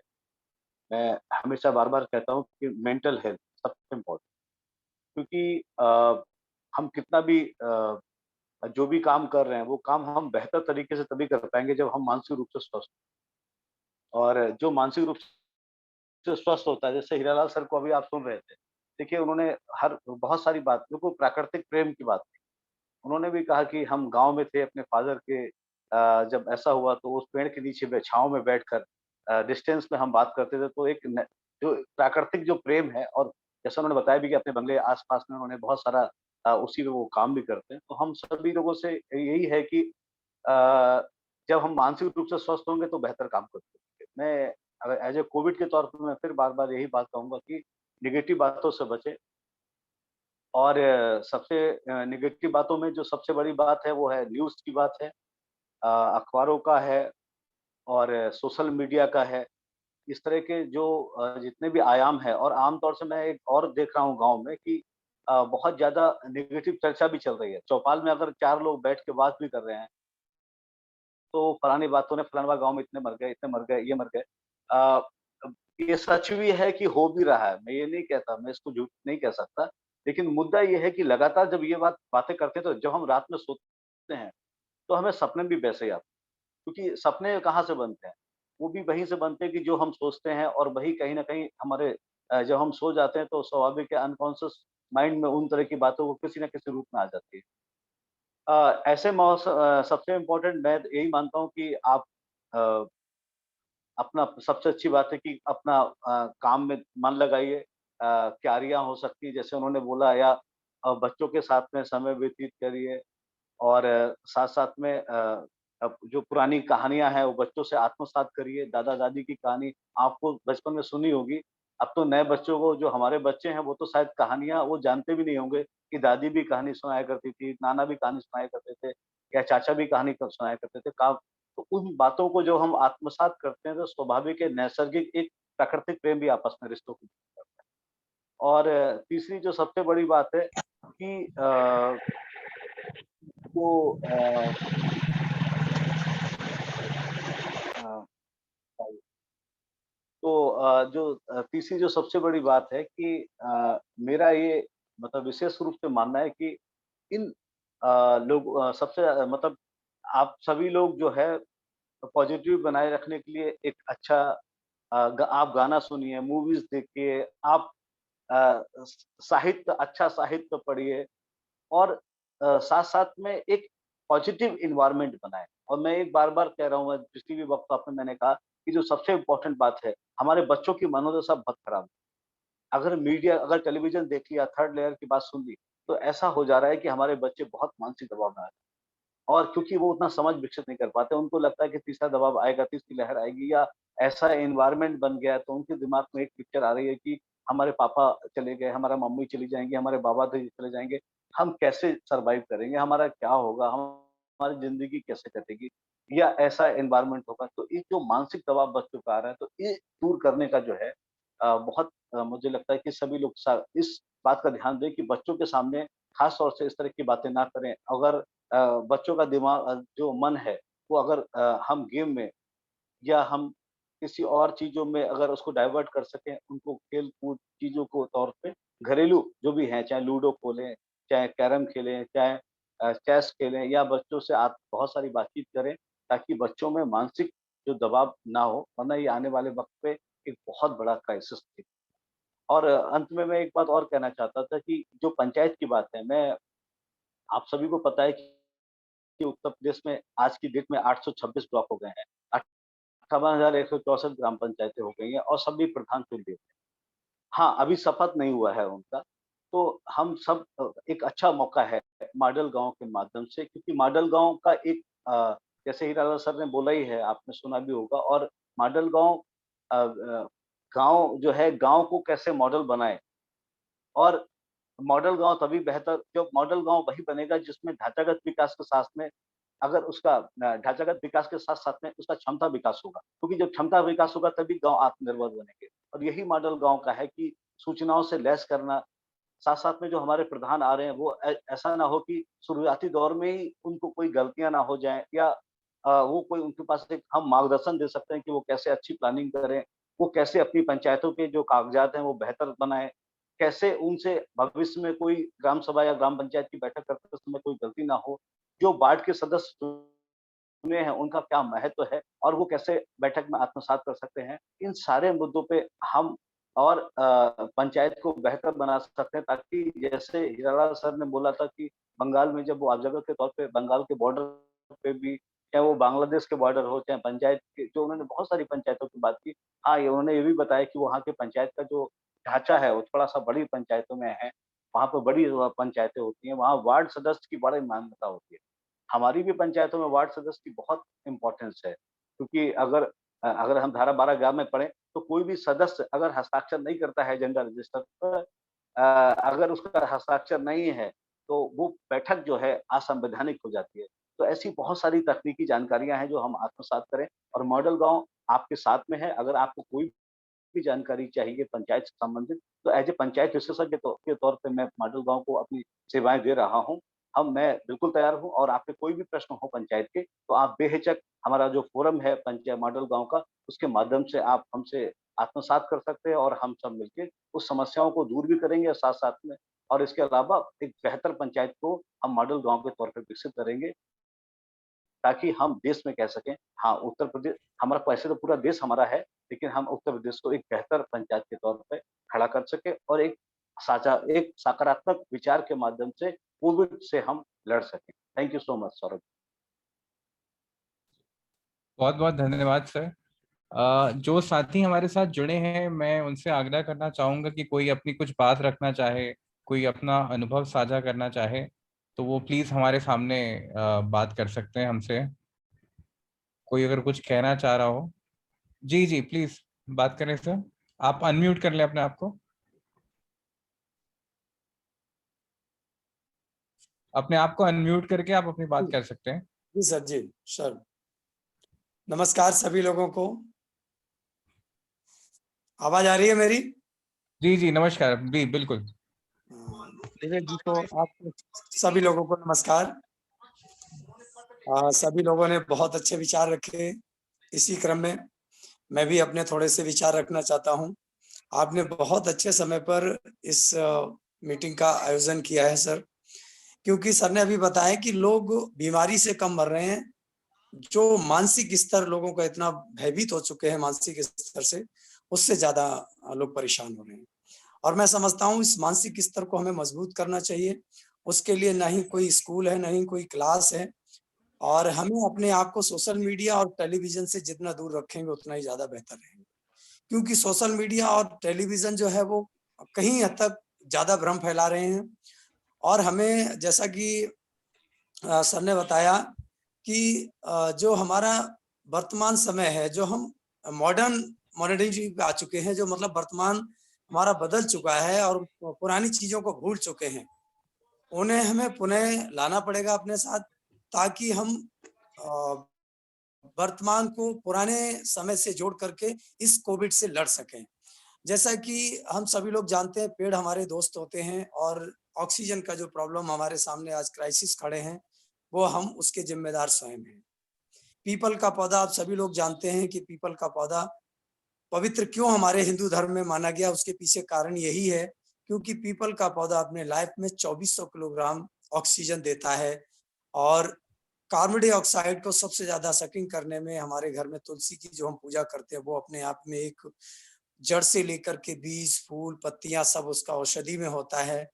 मैं हमेशा बार बार कहता हूँ कि मेंटल हेल्थ सबसे इम्पोर्टेंट। क्योंकि हम कितना भी जो भी काम कर रहे हैं वो काम हम बेहतर तरीके से तभी कर पाएंगे जब हम मानसिक रूप से स्वस्थ। और जो मानसिक रूप से स्वस्थ होता है, जैसे हीरालाल सर को अभी आप सुन रहे थे, देखिए उन्होंने हर बहुत सारी बात, बिल्कुल प्राकृतिक प्रेम की बात। उन्होंने भी कहा कि हम गाँव में थे अपने फादर के, जब ऐसा हुआ तो उस पेड़ के नीचे छाँव में बैठकर डिस्टेंस में हम बात करते थे। तो एक जो प्राकृतिक जो प्रेम है, और जैसा उन्होंने बताया भी कि अपने बंगले आस-पास में उन्होंने बहुत सारा उसी में वो काम भी करते हैं। तो हम सभी लोगों से यही है कि अ, जब हम मानसिक रूप से स्वस्थ होंगे तो बेहतर काम कर पाएँगे। मैं अगर एज़ ए कोविड के तौर पे मैं फिर बार-बार यही बात कहूँगा कि नेगेटिव बातों से बचें। और सबसे नेगेटिव बातों में जो सबसे बड़ी बात है वो है न्यूज़ की बात है, अखबारों का है, और सोशल मीडिया का है। इस तरह के जो जितने भी आयाम हैं, और आम तौर से मैं एक और देख रहा हूँ गाँव में कि बहुत ज़्यादा नेगेटिव चर्चा भी चल रही है। चौपाल में अगर 4 लोग बैठ के बात भी कर रहे हैं, तो फलानी बातों ने फलाना गाँव में इतने मर गए, ये मर गए। अ, ये सच भी है कि हो भी रहा है, मैं ये नहीं कहता, मैं इसको झूठ नहीं कह सकता। लेकिन मुद्दा ये है कि लगातार जब ये बातें करते हैं, तो जब हम रात में सोते हैं, तो हमें सपने भी वैसे ही आते हैं। क्योंकि सपने कहाँ से बनते हैं? वो भी वहीं से बनते हैं कि जो हम सोचते हैं, और वही कहीं न कहीं हमारे जब हम सो जाते हैं तो स्वाभाविक है अनकॉन्शियस माइंड में उन तरह की बातों को किसी न किसी रूप में आ जाती है। ऐसे सबसे इम्पोर्टेंट मैं यही मानता हूँ कि आप अ, अपना सबसे अच्छी बात है कि अपना काम में मन लगाइए। क्यारियाँ हो सकती है जैसे उन्होंने बोला, या बच्चों के साथ में समय व्यतीत करिए। और साथ-साथ में अब जो पुरानी कहानियाँ हैं वो बच्चों से आत्मसात करिए। दादा-दादी की कहानी आपको बचपन में सुनी होगी। अब तो नए बच्चों को, जो हमारे बच्चे हैं, वो तो शायद कहानियाँ वो जानते भी नहीं होंगे कि दादी भी कहानी सुनाया करती थी, नाना भी कहानी सुनाया करते थे, या चाचा भी कहानी क सुनाया करते थे। तो उन बातों को जो हम आत्मसात करते हैं तो स्वाभाविक है, नैसर्गिक एक प्राकृतिक प्रेम भी आपस में रिश्तों को करता है। और तीसरी जो सबसे बड़ी बात है कि वो अ, तो जो तीसरी जो सबसे बड़ी बात है कि मेरा ये मतलब विशेष रूप से मानना है कि इन लोग सबसे मतलब आप सभी लोग जो है पॉजिटिव बनाए रखने के लिए एक अच्छा आप गाना सुनिए, मूवीज़ देखिए, आप साहित्य, अच्छा साहित्य पढ़िए, और साथ-साथ में एक पॉजिटिव एनवायरनमेंट बनाएँ। और मैं एक बार-बार कह रहा हूँ, मैं पिछली भी वक़्त में मैंने कहा कि जो सबसे इम्पोर्टेंट बात है, हमारे बच्चों की मनोदशा बहुत खराब है। अगर टेलीविज़न देख लिया, थर्ड लेयर की बात सुन ली, तो ऐसा हो जा रहा है कि हमारे बच्चे बहुत मानसिक दबाव में आ रहे हैं। और क्योंकि वो उतना समझ विकसित नहीं कर पाते, उनको लगता है कि तीसरा दबाव आएगा, तीसरी लहर आएगी, या ऐसा एनवायरनमेंट बन गया है, तो उनके दिमाग में एक पिक्चर आ रही है कि हमारे पापा चले गए, हमारा मम्मी चली जाएँगी, हमारे बाबा चले जाएँगे, हम कैसे सर्वाइव करेंगे, हमारा क्या होगा, हमारी ज़िंदगी कैसे कटेगी, या ऐसा एनवायरनमेंट होगा। तो ये जो मानसिक दबाव बच्चों का आ रहा है, तो ये दूर करने का जो है बहुत मुझे लगता है कि सभी लोग इस बात का ध्यान दें कि बच्चों के सामने खास तौर से इस तरह की बातें ना करें। अगर बच्चों का दिमाग जो मन है, वो अगर हम गेम में, या हम किसी और चीज़ों में अगर उसको डाइवर्ट कर सकें, उनको खेल-कूद चीज़ों को तौर पे, घरेलू जो भी हैं, चाहे लूडो खोलें, चाहे कैरम खेलें, चाहे चेस खेलें, या बच्चों से आप बहुत सारी बातचीत करें, ताकि बच्चों में मानसिक जो दबाव ना हो, वरना ये आने वाले वक़्त पे एक बहुत बड़ा क्राइसिस थी। और अंत में मैं एक बात और कहना चाहता था कि जो पंचायत की बात है, मैं आप सभी को पता है कि उत्तर प्रदेश में आज की डेट में 826 ब्लॉक हो गए हैं। 58,164 ग्राम पंचायतें हो गई हैं, और सभी प्रधान चुन लिए। हाँ, अभी शपथ नहीं हुआ है उनका। तो हम सब एक अच्छा मौका है मॉडल गाँव के माध्यम से, क्योंकि मॉडल गाँव का एक जैसे हीरालाल सर ने बोला ही है, आपने सुना भी होगा। और मॉडल गाँव गाँव जो है, गाँव को कैसे मॉडल बनाएँ, और मॉडल गाँव तभी बेहतर, जब मॉडल गाँव वही बनेगा जिसमें ढांचागत विकास के साथ में, अगर उसका ढांचागत विकास के साथ-साथ में उसका क्षमता विकास होगा। क्योंकि जब क्षमता विकास होगा तभी गाँव आत्मनिर्भर बनेंगे। और यही मॉडल गाँव का है कि सूचनाओं से लैस करना, साथ-साथ में जो हमारे प्रधान आ रहे हैं, वो ऐसा ना हो कि शुरुआती दौर में ही उनको कोई गलतियाँ ना हो जाएँ, या वो कोई उनके पास एक हम मार्गदर्शन दे सकते हैं कि वो कैसे अच्छी प्लानिंग करें, वो कैसे अपनी पंचायतों के जो कागज़ात हैं वो बेहतर बनाएँ, कैसे उनसे भविष्य में कोई ग्राम सभा या ग्राम पंचायत की बैठक करते समय कोई गलती ना हो, जो वार्ड के सदस्य चुने हैं उनका क्या महत्व है, और वो कैसे बैठक में आत्मसात कर सकते हैं। इन सारे मुद्दों पे हम और पंचायत को बेहतर बना सकते हैं, ताकि जैसे हीरालाल सर ने बोला था कि बंगाल में जब वो ऑब्जर्वर के तौर पे बंगाल के बॉर्डर पे भी, चाहे वो बांग्लादेश के बॉर्डर हो, चाहे पंचायत के, जो उन्होंने बहुत सारी पंचायतों की बात की। हाँ, ये उन्होंने ये भी बताया कि वहाँ के पंचायत का जो ढाँचा है वो थोड़ा-सा बड़ी पंचायतों में है। वहाँ पे बड़ी पंचायतें होती हैं, वहाँ वार्ड सदस्य की बड़ी मान्यता होती है। हमारी भी पंचायतों में वार्ड सदस्य की बहुत इम्पोर्टेंस है, क्योंकि अगर हम धारा 12 में पढ़ें, तो कोई भी सदस्य अगर हस्ताक्षर नहीं करता है जेंडर रजिस्टर पर, अगर उसका हस्ताक्षर नहीं है, तो वो बैठक जो है असंवैधानिक हो जाती है। तो ऐसी बहुत सारी तकनीकी जानकारियाँ हैं जो हम आत्मसात करें, और मॉडल गाँव आपके साथ में है। अगर आपको कोई भी जानकारी चाहिए पंचायत से संबंधित, तो एज़ ए पंचायत विशेषज्ञ के तौर पे मैं मॉडल गाँव को अपनी सेवाएँ दे रहा हूँ। मैं बिल्कुल तैयार हूँ, और आपके कोई भी प्रश्न हो पंचायत के, तो आप बेहिचक हमारा जो फ़ोरम है मॉडल गाँव का, उसके माध्यम से आप हमसे आत्मसात कर सकते हैं, और हम सब मिलके उस समस्याओं को दूर भी करेंगे साथ-साथ में। और इसके अलावा एक बेहतर पंचायत को हम मॉडल गाँव के तौर पे विकसित करेंगे, ताकि हम देश में कह सकें, हाँ, उत्तर प्रदेश हमारा, वैसे तो पूरा देश हमारा है, लेकिन हम उत्तर प्रदेश को एक बेहतर पंचायत के तौर पे खड़ा कर सकें, और एक सकारात्मक विचार के माध्यम से कोविड से हम लड़ सकें। Thank you so much Saurabh. बहुत बहुत धन्यवाद सर। जो साथी हमारे साथ जुड़े हैं, मैं उनसे आग्रह करना चाहूंगा कि कोई अपनी कुछ बात रखना चाहे, कोई अपना अनुभव साझा करना चाहे, तो वो प्लीज हमारे सामने बात कर सकते हैं हमसे। कोई अगर कुछ कहना चाह रहा हो, जी जी प्लीज बात करें सर। आप अनम्यूट कर लें अपने आप को, अपने आप को अनम्यूट करके आप अपनी बात कर सकते हैं। जी सर, जी सर। नमस्कार सभी लोगों को। आवाज आ रही है मेरी? जी जी नमस्कार, जी बिल्कुल। विवेक जी को, आप सभी लोगों को नमस्कार। सभी लोगों ने बहुत अच्छे विचार रखे। इसी क्रम में मैं भी अपने थोड़े से विचार रखना चाहता हूं। आपने बहुत अच्छे समय पर इस मीटिंग का आयोजन किया है सर, क्योंकि सर ने अभी बताया कि लोग बीमारी से कम मर रहे हैं। जो मानसिक स्तर लोगों का इतना भयभीत हो चुके हैं मानसिक स्तर से, उससे ज्यादा लोग परेशान हो रहे हैं। और मैं समझता हूँ इस मानसिक स्तर को हमें मजबूत करना चाहिए। उसके लिए ना ही कोई स्कूल है, ना ही कोई क्लास है, और हमें अपने आप को सोशल मीडिया और टेलीविजन से जितना दूर रखेंगे उतना ही ज्यादा बेहतर रहेगा। क्योंकि सोशल मीडिया और टेलीविजन जो है वो कहीं हद तक ज्यादा भ्रम फैला रहे हैं। और हमें, जैसा कि सर ने बताया कि जो हमारा वर्तमान समय है, जो हम मॉडर्निटी पे आ चुके हैं, जो मतलब वर्तमान हमारा बदल चुका है और पुरानी चीजों को भूल चुके हैं, उन्हें हमें पुनः लाना पड़ेगा अपने साथ, ताकि हम वर्तमान को पुराने समय से जोड़ करके इस कोविड से लड़ सकें। जैसा कि हम सभी लोग जानते हैं, पेड़ हमारे दोस्त होते हैं, और ऑक्सीजन का जो प्रॉब्लम हमारे सामने आज क्राइसिस खड़े हैं, वो हम उसके जिम्मेदार स्वयं हैं। पीपल का पौधा, आप सभी लोग जानते हैं कि पीपल का पौधा पवित्र क्यों हमारे हिंदू धर्म में माना गया। उसके पीछे कारण यही है क्योंकि पीपल का पौधा अपने लाइफ में 2400 किलोग्राम ऑक्सीजन देता है, और कार्बन डाइऑक्साइड को सबसे ज्यादा सकिंग करने में हमारे घर में तुलसी की जो हम पूजा करते हैं, वो अपने आप में एक जड़ से लेकर के बीज, फूल, पत्तियां सब उसका औषधि में होता है।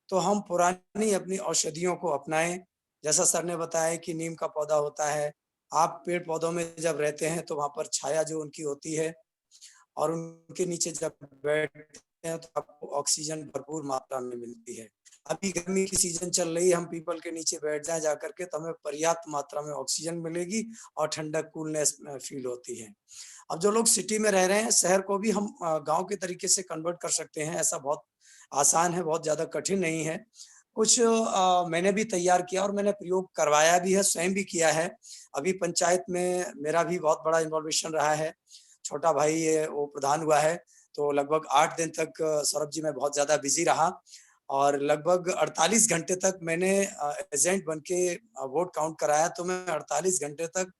तो हम पुरानी अपनी औषधियों को अपनाएं। जैसा सर ने बताया कि नीम का पौधा होता है, आप पेड़ पौधों में जब रहते हैं तो वहां पर छाया जो उनकी होती है, और उनके नीचे जब बैठते हैं तो आपको ऑक्सीजन भरपूर मात्रा में मिलती है। अभी गर्मी की सीजन चल रही है, हम पीपल के नीचे बैठ जाए जाकर के तो हमें पर्याप्त मात्रा में ऑक्सीजन मिलेगी और ठंडक, कूलनेस फील होती है। अब जो लोग सिटी में रह रहे हैं, शहर को भी हम गांव के तरीके से कन्वर्ट कर सकते हैं। ऐसा बहुत आसान है, बहुत ज्यादा कठिन नहीं है। कुछ मैंने भी तैयार किया और मैंने प्रयोग करवाया भी है, स्वयं भी किया है। अभी पंचायत में मेरा भी बहुत बड़ा इन्वॉल्वेशन रहा है। छोटा भाई है वो प्रधान हुआ है, तो लगभग 8 दिन तक सौरभ जी मैं बहुत ज्यादा बिजी रहा, और लगभग 48 घंटे तक मैंने एजेंट बन के वोट काउंट कराया। तो मैं 48 घंटे तक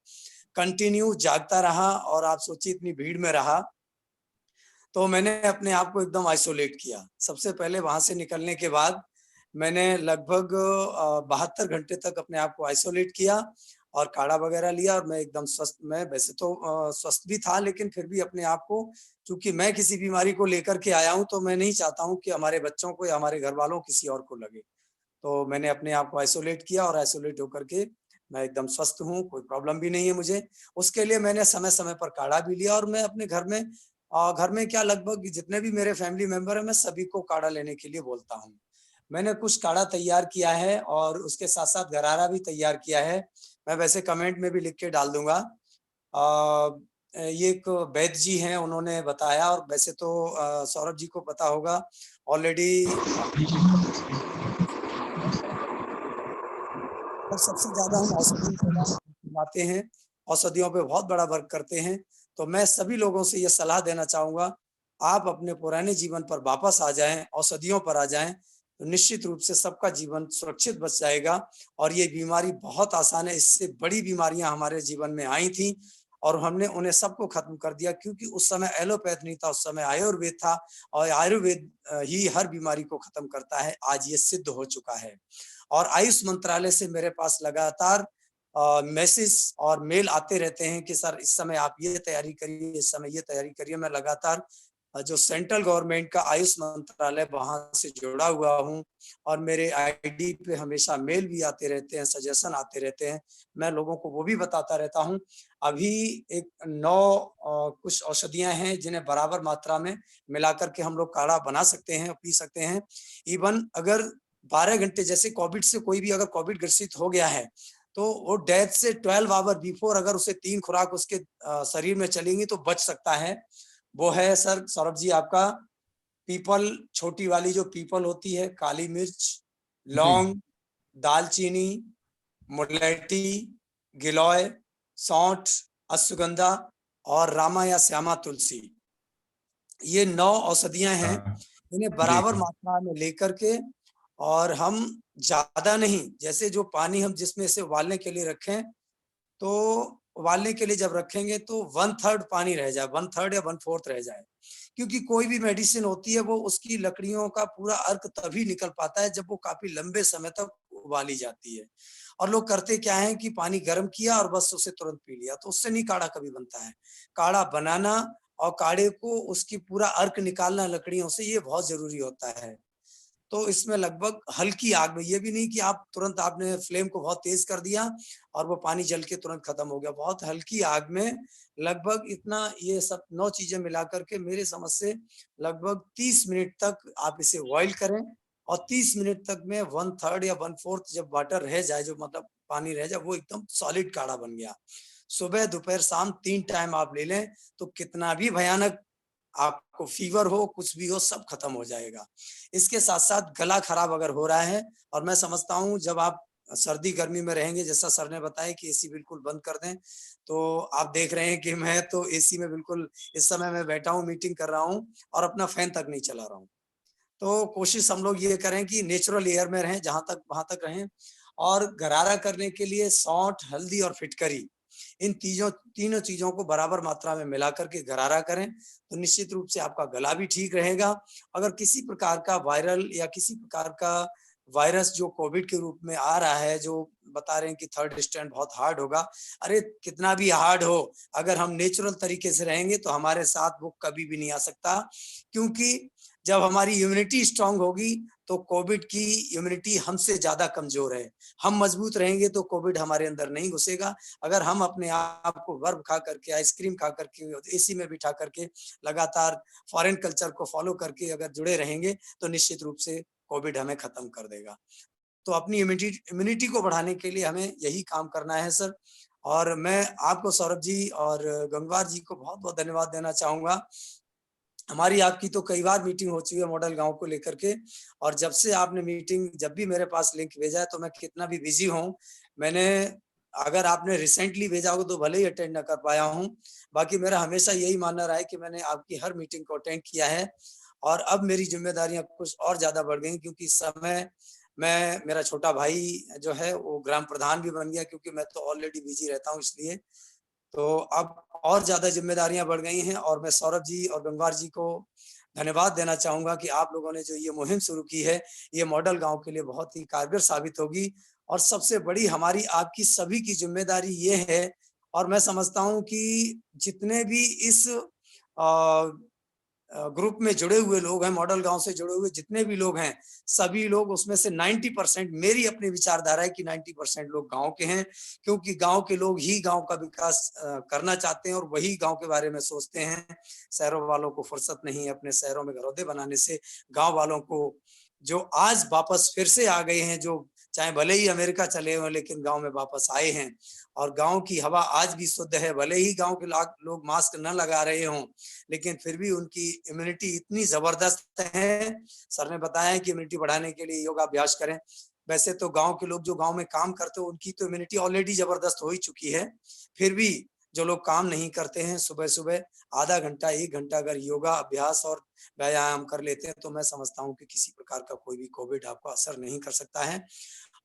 कंटिन्यू जागता रहा, और आप सोचिए इतनी भीड़ में रहा, तो मैंने अपने आप को एकदम आइसोलेट किया। सबसे पहले वहां से निकलने के बाद मैंने लगभग 72 घंटे तक अपने आप को आइसोलेट किया और काढ़ा वगैरह लिया, और मैं एकदम स्वस्थ, मैं वैसे तो स्वस्थ भी था, लेकिन फिर भी अपने आप को, चूंकि मैं किसी बीमारी को लेकर के आया हूं, तो मैं नहीं चाहता हूं कि हमारे बच्चों को या हमारे घर वालों किसी और को लगे। तो मैंने अपने आप को आइसोलेट किया, और आइसोलेट होकर के मैं एकदम स्वस्थ हूँ, कोई प्रॉब्लम भी नहीं है मुझे। उसके लिए मैंने समय समय पर काढ़ा भी लिया, और मैं अपने घर में क्या, लगभग जितने भी मेरे फैमिली मेंबर है, मैं सभी को काढ़ा लेने के लिए बोलता हूँ। मैंने कुछ काढ़ा तैयार किया है, और उसके साथ साथ गरारा भी तैयार किया है। मैं वैसे कमेंट में भी लिख के डाल दूंगा। ये एक वैद्य जी हैं, उन्होंने बताया, और वैसे तो सौरभ जी को पता होगा ऑलरेडी। और सबसे ज्यादा हम औषधियों पे बातें हैं, औषधियों पे बहुत बड़ा वर्क करते हैं। तो मैं सभी लोगों से ये सलाह देना चाहूंगा, आप अपने पुराने जीवन पर वापस आ जाएं, औषधियों पर आ जाएं, तो निश्चित रूप से सबका जीवन सुरक्षित बच जाएगा। और ये बीमारी बहुत आसान है, इससे बड़ी बीमारियां हमारे जीवन में आई थी, और हमने उन्हें सबको खत्म कर दिया, क्योंकि उस समय एलोपैथ नहीं था, उस समय आयुर्वेद था, और आयुर्वेद ही हर बीमारी को खत्म करता है। आज ये सिद्ध हो चुका है। और आयुष मंत्रालय से मेरे पास लगातार मैसेज और मेल आते रहते हैं कि सर इस समय आप ये तैयारी करिए, इस समय ये तैयारी करिए। मैं लगातार जो सेंट्रल गवर्नमेंट का आयुष मंत्रालय वहां से जुड़ा हुआ हूँ और मेरे आईडी पे हमेशा मेल भी आते रहते हैं, सजेशन आते रहते हैं, मैं लोगों को वो भी बताता रहता हूँ। अभी एक 9 कुछ औषधियां हैं जिन्हें बराबर मात्रा में मिलाकर के हम लोग काढ़ा बना सकते हैं और पी सकते हैं। इवन अगर 12 घंटे, जैसे कोविड से कोई भी अगर कोविड ग्रसित हो गया है तो वो डेथ से 12 आवर बिफोर अगर उसे 3 खुराक उसके शरीर में चलेंगी तो बच सकता है। वो है सर सौरभ जी आपका पीपल, छोटी वाली जो पीपल होती है, काली मिर्च, लौंग, दालचीनी, मुलेठी, गिलोय, सौंठ, अश्वगंधा और रामा या श्यामा तुलसी। ये 9 औषधियां हैं, इन्हें बराबर मात्रा में लेकर के और हम ज्यादा नहीं, जैसे जो पानी हम जिसमें से उबालने के लिए रखें, तो उबालने के लिए जब रखेंगे तो 1/3 पानी रह जाए, 1/3 या 1/4 रह जाए, क्योंकि कोई भी मेडिसिन होती है वो उसकी लकड़ियों का पूरा अर्क तभी निकल पाता है जब वो काफी लंबे समय तक उबाली जाती है। और लोग करते क्या है कि पानी गर्म किया और बस उसे तुरंत पी लिया, तो उससे नहीं काढ़ा कभी बनता है। काढ़ा बनाना और काढ़े को उसकी पूरा अर्क निकालना लकड़ियों से, ये बहुत जरूरी होता है। तो इसमें लगभग हल्की आग में, ये भी नहीं कि आप तुरंत आपने फ्लेम को बहुत तेज कर दिया और वो पानी जल के तुरंत खत्म हो गया, बहुत हल्की आग में लगभग इतना, ये सब 9 चीजें मिला करके मेरे समझ से लगभग 30 मिनट तक आप इसे बॉइल करें और 30 मिनट तक में 1/3 या 1/4 जब वाटर रह जाए, जो मतलब पानी रह जाए, वो एकदम सॉलिड काढ़ा बन गया। सुबह दोपहर शाम 3 टाइम आप ले लें तो कितना भी भयानक आपको फीवर हो, कुछ भी हो, सब खत्म हो जाएगा। इसके साथ साथ गला खराब अगर हो रहा है, और मैं समझता हूँ जब आप सर्दी गर्मी में रहेंगे, जैसा सर ने बताया कि एसी बिल्कुल बंद कर दें, तो आप देख रहे हैं कि मैं तो एसी में बिल्कुल इस समय मैं बैठा हूँ, मीटिंग कर रहा हूँ और अपना फैन तक नहीं चला रहा हूँ। तो कोशिश हम लोग ये करें कि नेचुरल एयर में रहें, जहां तक वहां तक रहें। और गरारा करने के लिए सौंठ, हल्दी और फिटकरी, इन तीनों चीजों को बराबर मात्रा में मिला करके गरारा करें तो निश्चित रूप से आपका गला भी ठीक रहेगा। अगर किसी प्रकार का वायरल या किसी प्रकार का वायरस जो कोविड के रूप में आ रहा है, जो बता रहे हैं कि 3rd स्ट्रैंड बहुत हार्ड होगा, अरे कितना भी हार्ड हो, अगर हम नेचुरल तरीके से रहेंगे तो हमारे साथ वो कभी भी नहीं आ सकता, क्योंकि जब हमारी इम्यूनिटी स्ट्रांग होगी तो कोविड की इम्यूनिटी हमसे ज्यादा कमजोर है। हम मजबूत रहेंगे तो कोविड हमारे अंदर नहीं घुसेगा। अगर हम अपने आप को बर्फ खा करके, आइसक्रीम खा करके, एसी में बिठा करके लगातार फॉरेन कल्चर को फॉलो करके अगर जुड़े रहेंगे तो निश्चित रूप से कोविड हमें खत्म कर देगा। तो अपनी इम्यूनिटी को बढ़ाने के लिए हमें यही काम करना है सर। और मैं आपको सौरभ जी और गंगवार जी को बहुत बहुत धन्यवाद देना चाहूंगा। हमारी आपकी तो कई बार मीटिंग हो चुकी है मॉडल गांव को लेकर के, और जब से आपने मीटिंग, जब भी मेरे पास लिंक भेजा है तो मैं कितना भी बिजी हूँ, मैंने, अगर आपने रिसेंटली भेजा हो तो भले ही अटेंड न कर पाया हूँ, बाकी मेरा हमेशा यही मानना रहा है कि मैंने आपकी हर मीटिंग को अटेंड किया है। और अब मेरी जिम्मेदारियां कुछ और ज्यादा बढ़ गई, क्योंकि इस समय मेरा छोटा भाई जो है वो ग्राम प्रधान भी बन गया, क्योंकि मैं तो ऑलरेडी बिजी रहता हूँ इसलिए। तो अब और ज्यादा जिम्मेदारियां बढ़ गई हैं, और मैं सौरभ जी और गंगवार जी को धन्यवाद देना चाहूंगा कि आप लोगों ने जो ये मुहिम शुरू की है, ये मॉडल गांव के लिए बहुत ही कारगर साबित होगी। और सबसे बड़ी हमारी आपकी सभी की जिम्मेदारी ये है, और मैं समझता हूं कि जितने भी इस ग्रुप में जुड़े हुए लोग हैं, मॉडल गांव से जुड़े हुए जितने भी लोग हैं, सभी लोग, उसमें से 90%, मेरी अपनी विचारधारा है कि 90% लोग गांव के हैं, क्योंकि गांव के लोग ही गांव का विकास करना चाहते हैं और वही गांव के बारे में सोचते हैं। शहरों वालों को फुर्सत नहीं है अपने शहरों में घरौंदे बनाने से। गांव वालों को जो आज वापस फिर से आ गए हैं, जो चाहे भले ही अमेरिका चले हों लेकिन गांव में वापस आए हैं, और गांव की हवा आज भी शुद्ध है, भले ही गांव के लोग मास्क न लगा रहे हों, लेकिन फिर भी उनकी इम्यूनिटी इतनी जबरदस्त है। सर ने बताया कि इम्यूनिटी बढ़ाने के लिए योगाभ्यास करें। वैसे तो गांव के लोग जो गांव में काम करते हैं उनकी तो इम्यूनिटी ऑलरेडी जबरदस्त हो ही चुकी है, फिर भी जो लोग काम नहीं करते हैं, सुबह सुबह आधा घंटा 1 घंटा अगर योगा अभ्यास और व्यायाम कर लेते हैं तो मैं समझता हूँ कि किसी प्रकार का कोई भी कोविड आपको असर नहीं कर सकता है।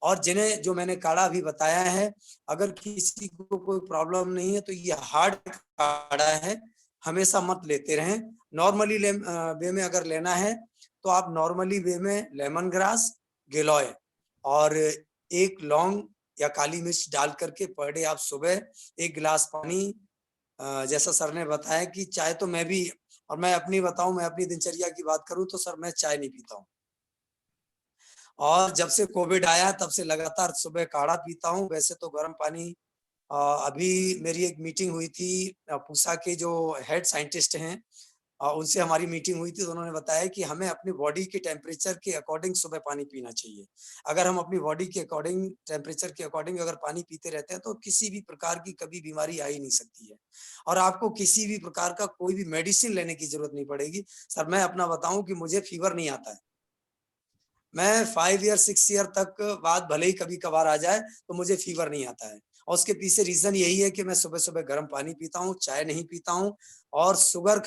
और जिन्हें, जो मैंने काढ़ा भी बताया है, अगर किसी को कोई प्रॉब्लम नहीं है तो ये हार्ड काढ़ा है, हमेशा मत लेते रहें। नॉर्मली वे में अगर लेना है तो आप नॉर्मली वे में लेमन ग्रास, गिलोय और 1 लौंग या काली मिर्च डाल करके पर डे आप सुबह 1 गिलास पानी, जैसा सर ने बताया कि चाहे तो मैं भी और मैं अपनी बताऊं, मैं अपनी दिनचर्या की बात करूं तो सर मैं चाय नहीं पीता हूं, और जब से कोविड आया तब से लगातार सुबह काढ़ा पीता हूं। वैसे तो गर्म पानी, अभी मेरी एक मीटिंग हुई थी, पूसा के जो हेड साइंटिस्ट हैं, उनसे हमारी मीटिंग हुई थी, तो उन्होंने बताया कि हमें अपनी बॉडी के टेम्परेचर के अकॉर्डिंग सुबह पानी पीना चाहिए। अगर हम अपनी बॉडी के अकॉर्डिंग, टेम्परेचर के अकॉर्डिंग अगर पानी पीते रहते हैं तो किसी भी प्रकार की कभी बीमारी आ ही नहीं सकती है, और आपको किसी भी प्रकार का कोई भी मेडिसिन लेने की जरूरत नहीं पड़ेगी। सर मैं अपना बताऊं कि मुझे फीवर नहीं आता है, मैं 5 ईयर 6 ईयर तक बाद भले ही कभी कभार आ जाए तो मुझे फीवर नहीं आता है, और उसके पीछे रीजन यही है कि मैं सुबह सुबह गर्म पानी पीता हूँ, चाय नहीं पीता हूँ, और शुगर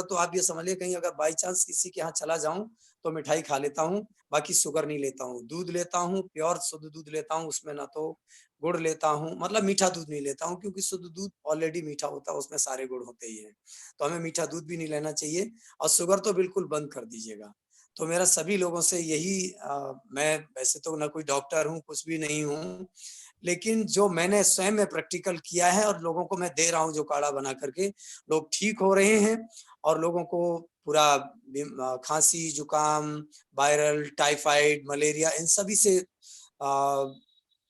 तो आप ये समझ लीजिए कहीं अगर बाई चांस किसी के यहाँ चला जाऊं तो मिठाई खा लेता हूँ, बाकी शुगर नहीं लेता हूँ। दूध लेता हूँ, प्योर शुद्ध दूध लेता हूँ, उसमें ना तो गुड़ लेता हूँ, मतलब मीठा दूध नहीं लेता हूँ, क्योंकि शुद्ध दूध ऑलरेडी मीठा होता है, उसमें सारे गुड़ होते ही हैं, तो हमें मीठा दूध भी नहीं लेना चाहिए, और शुगर तो बिल्कुल बंद कर दीजिएगा। तो मेरा सभी लोगों से यही, मैं वैसे तो ना कोई डॉक्टर हूँ, कुछ भी नहीं हूँ, लेकिन जो मैंने स्वयं में प्रैक्टिकल किया है और लोगों को मैं दे रहा हूँ जो काढ़ा बना करके, लोग ठीक हो रहे हैं, और लोगों को पूरा खांसी, जुकाम, वायरल, टाइफाइड, मलेरिया, इन सभी से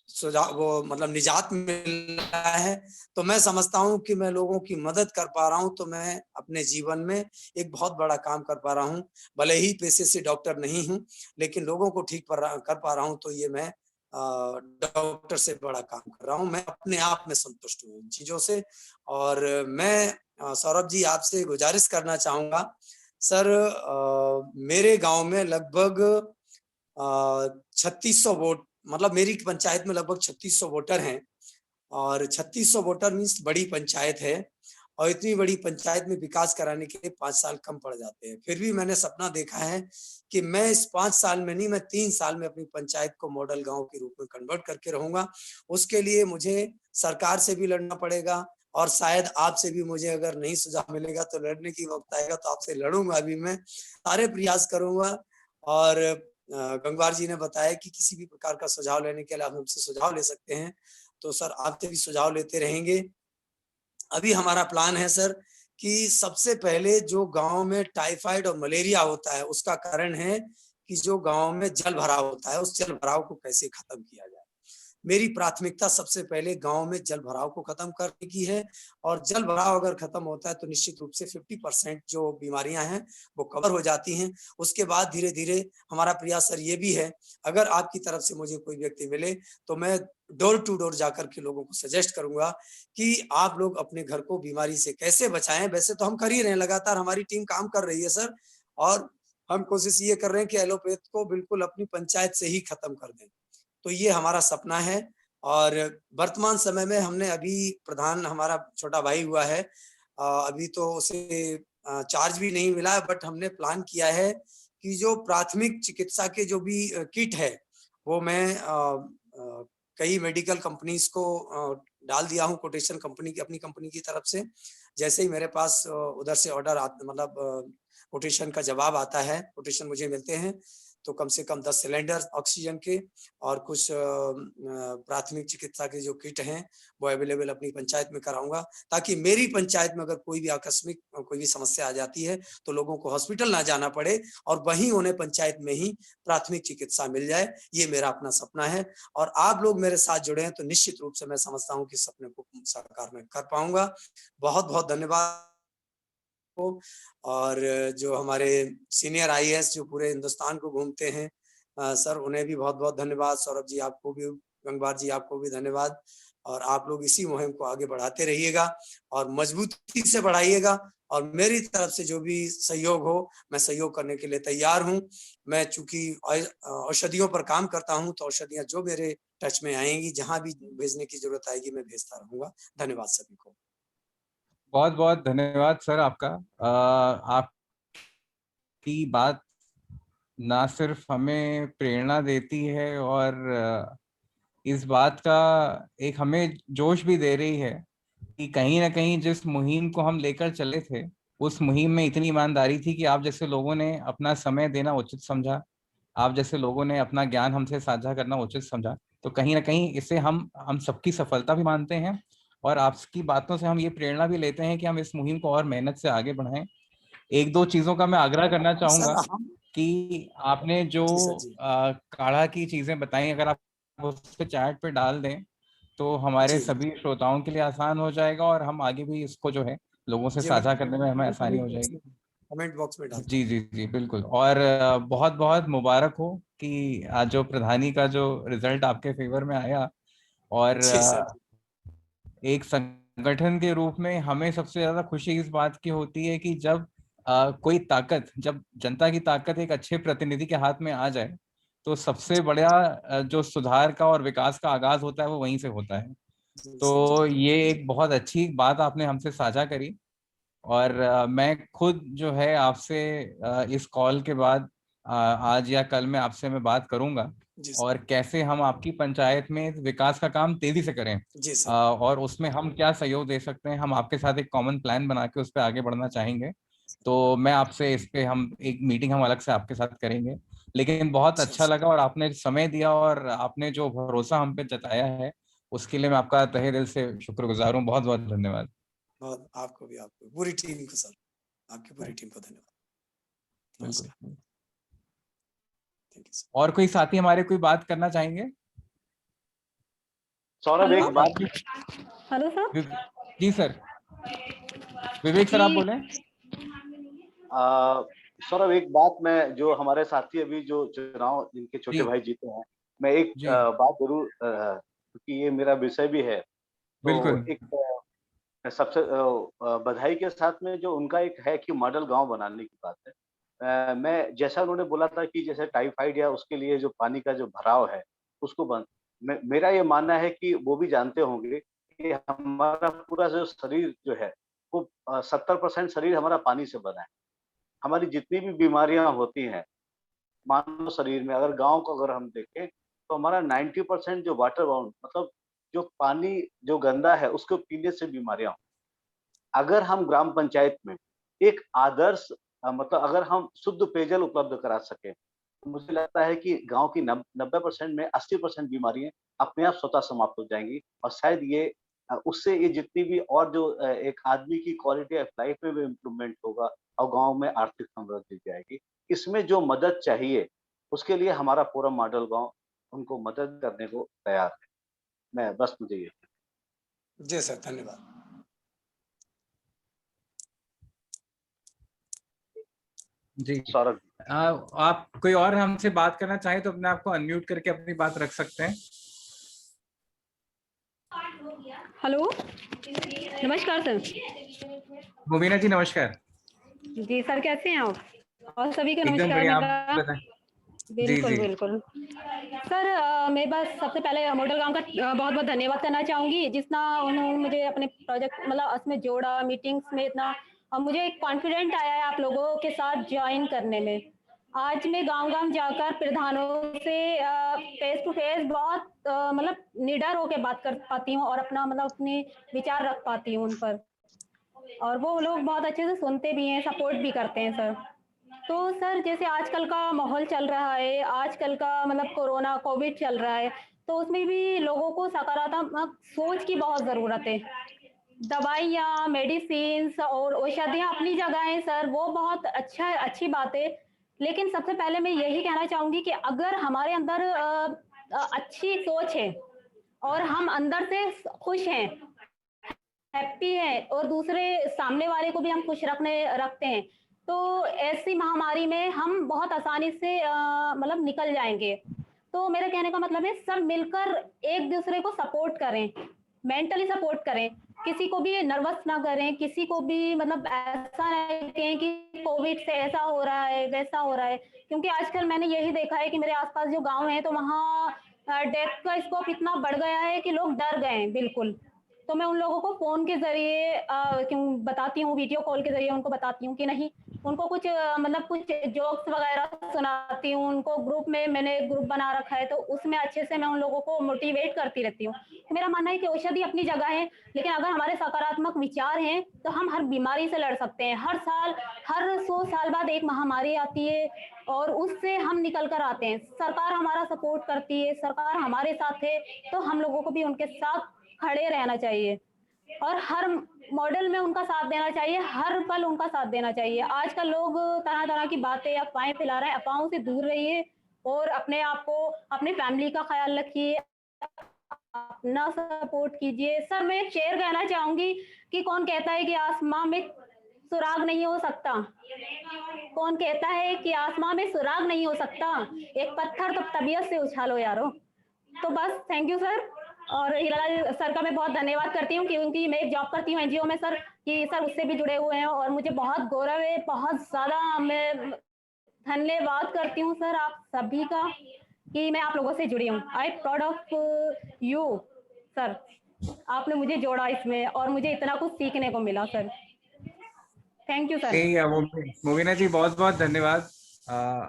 सुझाव वो मतलब निजात मिल रहा है। तो मैं समझता हूँ कि मैं लोगों की मदद कर पा रहा हूँ, तो मैं अपने जीवन में एक बहुत बड़ा काम कर पा रहा हूँ। भले ही पेशे से डॉक्टर नहीं हूँ, लेकिन लोगों को ठीक कर पा रहा हूँ, तो ये मैं डॉक्टर से बड़ा काम कर रहा हूँ। मैं अपने आप में संतुष्ट हूँ इन चीजों से। और मैं सौरभ जी आपसे गुजारिश करना चाहूंगा, सर मेरे गांव में लगभग 3600 वोट, मतलब मेरी पंचायत में लगभग 3600 वोटर हैं, और 3600 वोटर मीन्स बड़ी पंचायत है, और इतनी बड़ी पंचायत में विकास कराने के लिए 5 साल कम पड़ जाते हैं। फिर भी मैंने सपना देखा है कि मैं इस 5 साल में नहीं, मैं 3 साल में अपनी पंचायत को मॉडल गांव के रूप में कन्वर्ट करके रहूंगा। उसके लिए मुझे सरकार से भी लड़ना पड़ेगा, और शायद आपसे भी मुझे अगर नहीं सुझाव मिलेगा तो लड़ने की वक्त आएगा तो आपसे लड़ूंगा भी, मैं सारे प्रयास करूंगा। और गंगवार जी ने बताया कि किसी भी प्रकार का सुझाव लेने के लिए आप हमसे सुझाव ले सकते हैं, तो सर आपसे भी सुझाव लेते रहेंगे। अभी हमारा प्लान है सर कि सबसे पहले जो गांव में टाइफाइड और मलेरिया होता है, उसका कारण है कि जो गांव में जल भराव होता है, उस जल भराव को कैसे खत्म किया जाए। मेरी प्राथमिकता सबसे पहले गांव में जल भराव को खत्म करने की है, और जल भराव अगर खत्म होता है तो निश्चित रूप से 50% जो बीमारियां हैं वो कवर हो जाती हैं। उसके बाद धीरे धीरे हमारा प्रयास सर ये भी है, अगर आपकी तरफ से मुझे कोई व्यक्ति मिले तो मैं डोर टू डोर जाकर के लोगों को सजेस्ट करूंगा कि आप लोग अपने घर को बीमारी से कैसे बचाएं। वैसे तो हम कर ही रहे हैं, लगातार हमारी टीम काम कर रही है सर, और हम कोशिश ये कर रहे हैं कि एलोपैथ को बिल्कुल अपनी पंचायत से ही खत्म कर दें। तो ये हमारा सपना है। और वर्तमान समय में हमने अभी प्रधान हमारा छोटा भाई हुआ है, अभी तो उसे चार्ज भी नहीं मिला है, बट हमने प्लान किया है कि जो प्राथमिक चिकित्सा के जो भी किट है वो मैं कई मेडिकल कंपनीज को डाल दिया हूँ कोटेशन कंपनी की, अपनी कंपनी की तरफ से। जैसे ही मेरे पास उधर से ऑर्डर मतलब कोटेशन का जवाब आता है, कोटेशन मुझे मिलते हैं, तो कम से कम 10 सिलेंडर ऑक्सीजन के और कुछ प्राथमिक चिकित्सा के जो किट हैं वो अवेलेबल अपनी पंचायत में कराऊंगा, ताकि मेरी पंचायत में अगर कोई भी आकस्मिक कोई भी समस्या आ जाती है तो लोगों को हॉस्पिटल ना जाना पड़े, और वहीं उन्हें पंचायत में ही प्राथमिक चिकित्सा मिल जाए। ये मेरा अपना सपना है, और आप लोग मेरे साथ जुड़े हैं तो निश्चित रूप से मैं समझता हूँ कि सपने को साकार मैं कर पाऊंगा। बहुत बहुत धन्यवाद। और जो हमारे सीनियर आईएएस जो पूरे हिंदुस्तान को घूमते हैं, सर उन्हें भी बहुत बहुत धन्यवाद। सौरभ जी आपको भी, गंगवार जी आपको भी धन्यवाद। और आप लोग इसी मुहिम को आगे बढ़ाते रहिएगा और मजबूती से बढ़ाइएगा, और मेरी तरफ से जो भी सहयोग हो मैं सहयोग करने के लिए तैयार हूँ। मैं चूंकि औषधियों पर काम करता हूँ, तो औषधियाँ जो मेरे टच में आएंगी, जहाँ भी भेजने की जरूरत आएगी मैं भेजता रहूंगा। धन्यवाद सभी को। बहुत बहुत धन्यवाद सर आपका। आपकी बात ना सिर्फ हमें प्रेरणा देती है और इस बात का एक हमें जोश भी दे रही है कि कहीं ना कहीं जिस मुहिम को हम लेकर चले थे, उस मुहिम में इतनी ईमानदारी थी कि आप जैसे लोगों ने अपना समय देना उचित समझा, आप जैसे लोगों ने अपना ज्ञान हमसे साझा करना उचित समझा। तो कहीं ना कहीं इसे हम सबकी सफलता भी मानते हैं, और आपकी बातों से हम ये प्रेरणा भी लेते हैं कि हम इस मुहिम को और मेहनत से आगे बढ़ाएं। एक दो चीजों का मैं आग्रह करना चाहूंगा सर हम कि आपने जो जी सर जी काढ़ा की चीजें बताई, अगर आप उसके चैट पे डाल दें तो हमारे जी सभी श्रोताओं के लिए आसान हो जाएगा, और हम आगे भी इसको जो है लोगों से जी मैं साझा करने में हमें आसानी हो जाएगी। कमेंट बॉक्स में डालता जी हूँ। जी जी बिल्कुल। और बहुत बहुत मुबारक हो कि आज जो प्रधानी का जो रिजल्ट आपके फेवर में आया। और जी सर जी एक संगठन के रूप में हमें सबसे ज्यादा खुशी इस बात की होती है कि जब कोई ताकत, जब जनता की ताकत एक अच्छे प्रतिनिधि के हाथ में आ जाए, तो सबसे बड़ा जो सुधार का और विकास का आगाज होता है वो वहीं से होता है। जी सर जी तो ये एक बहुत अच्छी बात आपने हमसे साझा करी। और मैं खुद जो है आपसे इस कॉल के बाद आज या कल में आपसे मैं बात करूंगा, जी और कैसे हम आपकी पंचायत में विकास का काम तेजी से करें, जी सर और उसमें हम क्या सहयोग दे सकते हैं, हम आपके साथ एक कॉमन प्लान बना के उस पर आगे बढ़ना चाहेंगे। तो मैं आपसे इस पे हम एक मीटिंग हम अलग से आपके साथ करेंगे। लेकिन बहुत अच्छा अच्छा लगा, और आपने समय दिया और आपने जो भरोसा हम पे जताया है उसके लिए मैं आपका तहे दिल से शुक्रगुजार हूँ। बहुत बहुत धन्यवाद। बहुत आपको भी, आपको पूरी टीम को सर, आपकी पूरी टीम को धन्यवाद। बिल्कुल। नमस्कार। Thank you sir. और कोई साथी हमारे कोई बात करना चाहेंगे? सौरभ हेलो एक बात हेलो सर। जी सर, विवेक सर जी आप बोलें। आ, सौरभ एक बात, मैं जो हमारे साथी अभी जो चुनाव जिनके छोटे जी भाई जीते हैं, मैं एक जी बात जरूर, क्योंकि ये मेरा विषय भी है, तो बिल्कुल। एक सबसे बधाई के साथ में जो उनका एक है कि मॉडल गांव बनाने की बात है। मैं जैसा उन्होंने बोला था कि जैसे टाइफाइड या उसके लिए जो पानी का जो भराव है उसको बंद, मेरा ये मानना है कि वो भी जानते होंगे कि हमारा पूरा जो शरीर जो है वो 70% शरीर हमारा पानी से बना है। हमारी जितनी भी बीमारियां होती हैं मानव शरीर में, अगर गांव को अगर हम देखें तो हमारा 90% जो वाटर बाउंड, मतलब जो पानी जो गंदा है उसको पीने से बीमारियां, अगर हम ग्राम पंचायत में एक आदर्श मतलब अगर हम शुद्ध पेयजल उपलब्ध करा सके, तो मुझे लगता है कि गांव की 90% में 80% बीमारियां अपने आप स्वतः समाप्त हो जाएंगी। और शायद ये उससे ये जितनी भी और जो एक आदमी की क्वालिटी ऑफ लाइफ में भी इम्प्रूवमेंट होगा, और गांव में आर्थिक समृद्धि जाएगी। इसमें जो मदद चाहिए उसके लिए हमारा पूरा मॉडल गांव उनको मदद करने को तैयार है। मैं बस मुझे ये जी सर धन्यवाद। जी सौरभ। आप कोई और हमसे बात करना चाहें तो अपने आप को अनम्यूट करके अपनी बात रख सकते हैं। हेलो नमस्कार सर। मुबीना जी नमस्कार। जी सर कैसे हैं आप? और सभी को एकदम नमस्कार बढ़िया, आप मेरा। बताएं। जी बिल्कुल जी बिल्कुल सर। मैं बस सबसे पहले मॉडल गांव का बहुत बहुत धन्यवाद करना चाहूंगी, जितना उन्होंने मुझे अपने प्रोजेक्ट मतलब उसमें जोड़ा, मीटिंग्स में इतना मुझे एक कॉन्फिडेंट आया है आप लोगों के साथ ज्वाइन करने में। आज मैं गांव-गांव जाकर प्रधानों से फेस टू फेस बहुत मतलब निडर होकर बात कर पाती हूँ और अपना मतलब अपने विचार रख पाती हूँ उन पर, और वो लोग बहुत अच्छे से सुनते भी हैं, सपोर्ट भी करते हैं सर। तो सर जैसे आजकल का माहौल चल रहा है, आजकल का मतलब कोरोना कोविड चल रहा है, तो उसमें भी लोगों को सकारात्मक सोच की बहुत ज़रूरत है। दवाइयाँ, मेडिसिन्स और औषधियाँ अपनी जगह हैं सर, वो बहुत अच्छी बात है। लेकिन सबसे पहले मैं यही कहना चाहूँगी कि अगर हमारे अंदर अच्छी सोच है और हम अंदर से खुश हैं, हैप्पी है और दूसरे सामने वाले को भी हम खुश रखते हैं, तो ऐसी महामारी में हम बहुत आसानी से मतलब निकल जाएंगे। तो मेरे कहने का मतलब है सब मिलकर एक दूसरे को सपोर्ट करें, मेंटली सपोर्ट करें, किसी को भी नर्वस ना करें, किसी को भी मतलब ऐसा नहीं कहें कि कोविड से ऐसा हो रहा है वैसा हो रहा है, क्योंकि आजकल मैंने यही देखा है कि मेरे आसपास जो गांव है तो वहाँ डेथ का स्कोप इतना बढ़ गया है कि लोग डर गए हैं बिल्कुल। तो मैं उन लोगों को फ़ोन के ज़रिए क्यों बताती हूँ, वीडियो कॉल के ज़रिए उनको बताती हूँ कि नहीं, उनको कुछ मतलब कुछ जोक्स वगैरह सुनाती हूँ, उनको ग्रुप में मैंने ग्रुप बना रखा है, तो उसमें अच्छे से मैं उन लोगों को मोटिवेट करती रहती हूँ। तो मेरा मानना है कि औषधि अपनी जगह है, लेकिन अगर हमारे सकारात्मक विचार हैं, तो हम हर बीमारी से लड़ सकते हैं। हर साल, हर 100 साल बाद एक महामारी आती है और उससे हम निकल कर आते हैं। सरकार हमारा सपोर्ट करती है, सरकार हमारे साथ है, तो हम लोगों को भी उनके साथ खड़े रहना चाहिए। और हर मॉडल में उनका साथ देना चाहिए, हर पल उनका साथ देना चाहिए। आजकल लोग तरह तरह की बातें अफवाहें फैला रहे हैं, अफवाहों से दूर रहिए और अपने आप को, अपनी फैमिली का ख्याल रखिए, अपना सपोर्ट कीजिए। सर मैं एक शेर कहना चाहूंगी कि कौन कहता है कि आसमां में सुराग नहीं हो सकता, कौन कहता है कि आसमां में सुराग नहीं हो सकता, एक पत्थर तो तबीयत से उछालो यारो। तो बस थैंक यू सर। और हीरालाल सर का मैं बहुत धन्यवाद करती हूँ क्योंकि मैं एक जॉब करती हूँ एनजीओ में सर, कि सर उससे भी जुड़े हुए हैं और मुझे बहुत गौरव है, बहुत ज़्यादा मैं धन्यवाद करती हूँ सर आप सभी का कि मैं आप लोगों से जुड़ी हूँ। I proud of you sir, आपने मुझे जोड़ा इसमें और मुझे इतना कुछ सीखने को मिला sir. Thank you sir. Mobina ji बहुत बहुत धन्यवाद।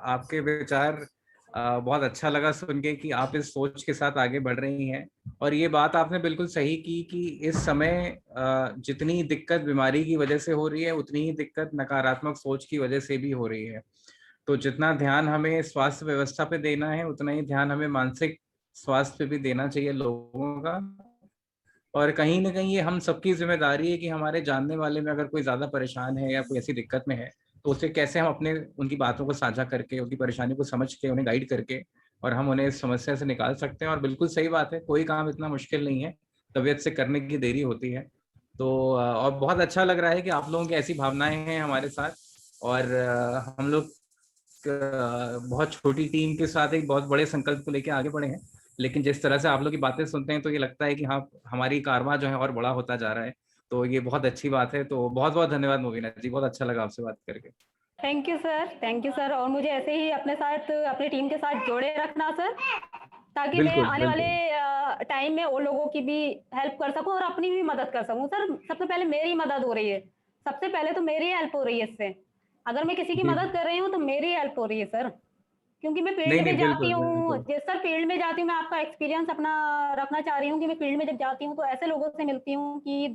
आपके विचार बहुत अच्छा लगा सुन के कि आप इस सोच के साथ आगे बढ़ रही हैं। और ये बात आपने बिल्कुल सही की कि इस समय जितनी दिक्कत बीमारी की वजह से हो रही है उतनी ही दिक्कत नकारात्मक सोच की वजह से भी हो रही है। तो जितना ध्यान हमें स्वास्थ्य व्यवस्था पे देना है उतना ही ध्यान हमें मानसिक स्वास्थ्य पे भी देना चाहिए लोगों का। और कहीं ना कहीं ये हम सबकी जिम्मेदारी है कि हमारे जानने वाले में अगर कोई ज्यादा परेशान है या कोई ऐसी दिक्कत में है तो उसे कैसे हम अपने उनकी बातों को साझा करके उनकी परेशानी को समझ के उन्हें गाइड करके और हम उन्हें इस समस्या से निकाल सकते हैं। और बिल्कुल सही बात है, कोई काम इतना मुश्किल नहीं है, तबीयत से करने की देरी होती है। तो और बहुत अच्छा लग रहा है कि आप लोगों की ऐसी भावनाएं हैं हमारे साथ। और हम लोग बहुत छोटी टीम के साथ एक बहुत बड़े संकल्प को लेकर आगे बढ़े हैं। लेकिन जिस तरह से आप लोग की बातें सुनते हैं तो ये लगता है कि हाँ हमारी कारवां जो है और बड़ा होता जा रहा है। तो ये बहुत अच्छी बात है। तो बहुत बहुत धन्यवाद मोबिना जी, बहुत अच्छा लगा आपसे बात करके। Thank you sir, thank you sir. और मुझे ऐसे ही अपने साथ अपनी टीम के साथ जोड़े रखना सर, ताकि मैं बिल्कुल आने वाले बिल्कुल टाइम में और लोगों की भी हेल्प कर सकूं और अपनी भी मदद कर सकूं सर। सबसे पहले मेरी मदद हो रही है, सबसे पहले तो मेरी हेल्प हो रही है इससे। अगर मैं किसी की जी मदद जी। कर रही हूँ तो मेरी हेल्प हो रही है सर, क्योंकि मैं नहीं फील्ड नहीं में जाती बिल्कुल हूँ। बिल्कुल। जिस सर फील्ड में जाती हूँ, मैं आपका एक्सपीरियंस अपना रखना चाह रही हूँ कि मैं फील्ड में जब जाती हूँ तो ऐसे लोगों से मिलती हूँ कि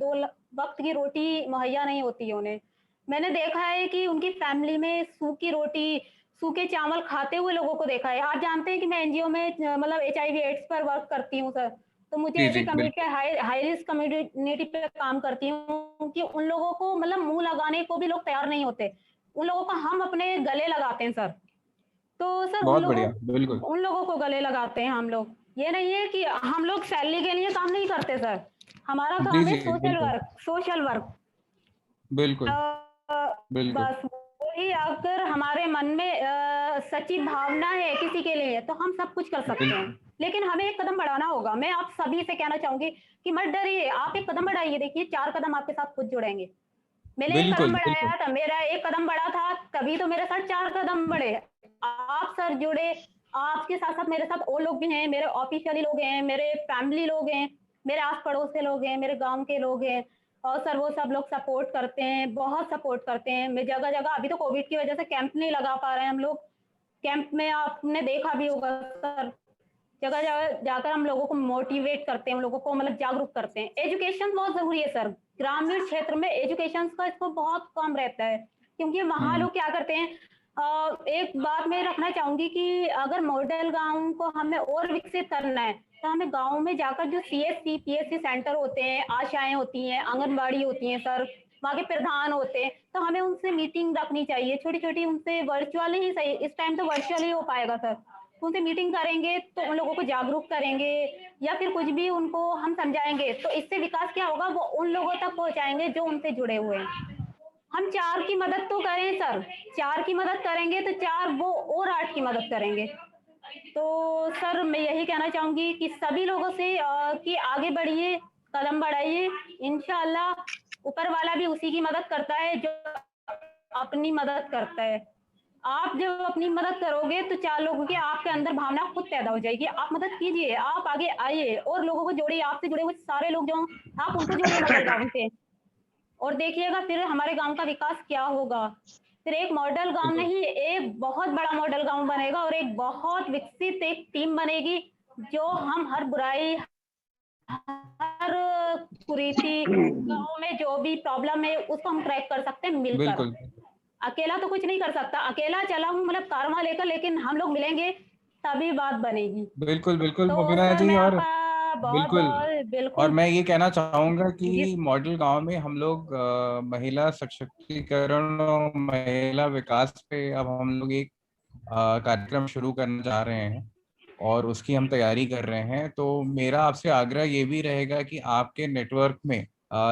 वक्त की रोटी मुहैया नहीं होती है उन्हें। मैंने देखा है कि उनकी फैमिली में सूखी रोटी, सूखे चावल खाते हुए लोगों को देखा है। आप जानते हैं कि मैं एनजीओ में मतलब HIV एड्स पर वर्क करती हूँ सर, तो मुझे जी ऐसी जी कम्युनिटी, बिल्कुल हाई रिस्क कम्युनिटी पे काम करती हूँ कि उन लोगों को मतलब मुंह लगाने को भी लोग तैयार नहीं होते, उन लोगों को हम अपने गले लगाते हैं सर। तो सर बहुत बढ़िया बिल्कुल। उन लोगों को गले लगाते हैं हम लोग। ये नहीं है कि हम लोग सैलरी के लिए काम नहीं करते सर, हमारा जी काम है जी सोशल बिल्कुल वर्क, सोशल वर्क। बिल्कुल बिल्कुल। बस वही, अगर हमारे मन में सच्ची भावना है किसी के लिए तो हम सब कुछ कर सकते हैं, बिल्कुल लेकिन हमें एक कदम बढ़ाना होगा। मैं आप सभी से कहना चाहूंगी कि मत डरिए, आप एक कदम बढ़ाइए। देखिए 4 कदम आपके साथ खुद जुड़ेंगे। मैंने एक कदम बिल्कुल बिल्कुल बढ़ाया था, मेरा एक कदम बढ़ा था, तभी तो मेरे साथ 4 कदम बढ़े। आप सर जुड़े, आपके साथ साथ मेरे साथ और लोग भी हैं, मेरे ऑफिशियली लोग हैं, मेरे फैमिली लोग हैं, मेरे आस पड़ोस के लोग हैं, मेरे गांव के लोग हैं। और सर वो सब लोग सपोर्ट करते हैं, बहुत सपोर्ट करते हैं। मैं जगह जगह, अभी तो कोविड की वजह से कैंप नहीं लगा पा रहे हैं हम लोग, कैंप में आपने देखा भी होगा सर, जगह जगह जाकर हम लोगों को मोटिवेट करते हैं, हम लोगों को मतलब जागरूक करते हैं। एजुकेशन बहुत जरूरी है सर, ग्रामीण क्षेत्र में एजुकेशन का इसको बहुत कम रहता है, क्योंकि वहां लोग क्या करते हैं। एक बात मैं रखना चाहूंगी कि अगर मॉडल गांव को हमें और विकसित करना है तो हमें गांव में जाकर जो CSC PSC सेंटर होते हैं, आशाएं होती हैं, आंगनबाड़ी होती हैं सर, वहाँ के प्रधान होते हैं, तो हमें उनसे मीटिंग रखनी चाहिए छोटी छोटी, उनसे वर्चुअली ही सही, इस टाइम तो वर्चुअली हो पाएगा सर। उनसे मीटिंग करेंगे तो उन लोगों को जागरूक करेंगे या फिर कुछ भी उनको हम समझाएंगे, तो इससे विकास क्या होगा, वो उन लोगों तक पहुंचाएंगे जो उनसे जुड़े हुए हैं। हम 4 की मदद तो करें सर, 4 की मदद करेंगे तो 4 वो और 8 की मदद करेंगे। तो सर मैं यही कहना चाहूंगी कि सभी लोगों से कि आगे बढ़िए, कदम बढ़ाइए, इंशाल्लाह ऊपर वाला भी उसी की मदद करता है जो अपनी मदद करता है। आप जब अपनी मदद करोगे तो 4 लोगों की आपके अंदर भावना खुद पैदा हो जाएगी। आप मदद कीजिए, आप आगे आइए और लोगों को जोड़िए, आपसे जुड़े हुए सारे लोग जो आप उनको जोड़िए मॉडल गांव से, और देखिएगा फिर हमारे गांव का विकास क्या होगा। फिर एक मॉडल गांव बिल्कुल नहीं, एक बहुत बड़ा मॉडल गांव बनेगा और एक बहुत विकसित एक टीम बनेगी, जो हम हर बुराई, हर कुरीति, गांव में जो भी प्रॉब्लम है उसको हम क्रैक कर सकते हैं मिलकर। बिल्कुल अकेला तो कुछ नहीं कर सकता, अकेला चला हूँ मतलब कारवां लेकर, लेकिन हम लोग मिलेंगे तभी बात बनेगी। बिल्कुल बिल्कुल तो मोबिना सर जी। मैं और आपका बहुत बिल्कुल। बहुत और बिल्कुल मैं ये कहना चाहूंगा कि जी मॉडल गांव में हम लोग महिला सशक्तिकरण और महिला विकास पे अब हम लोग एक कार्यक्रम शुरू करने जा रहे हैं और उसकी हम तैयारी कर रहे हैं। तो मेरा आपसे आग्रह ये भी रहेगा कि आपके नेटवर्क में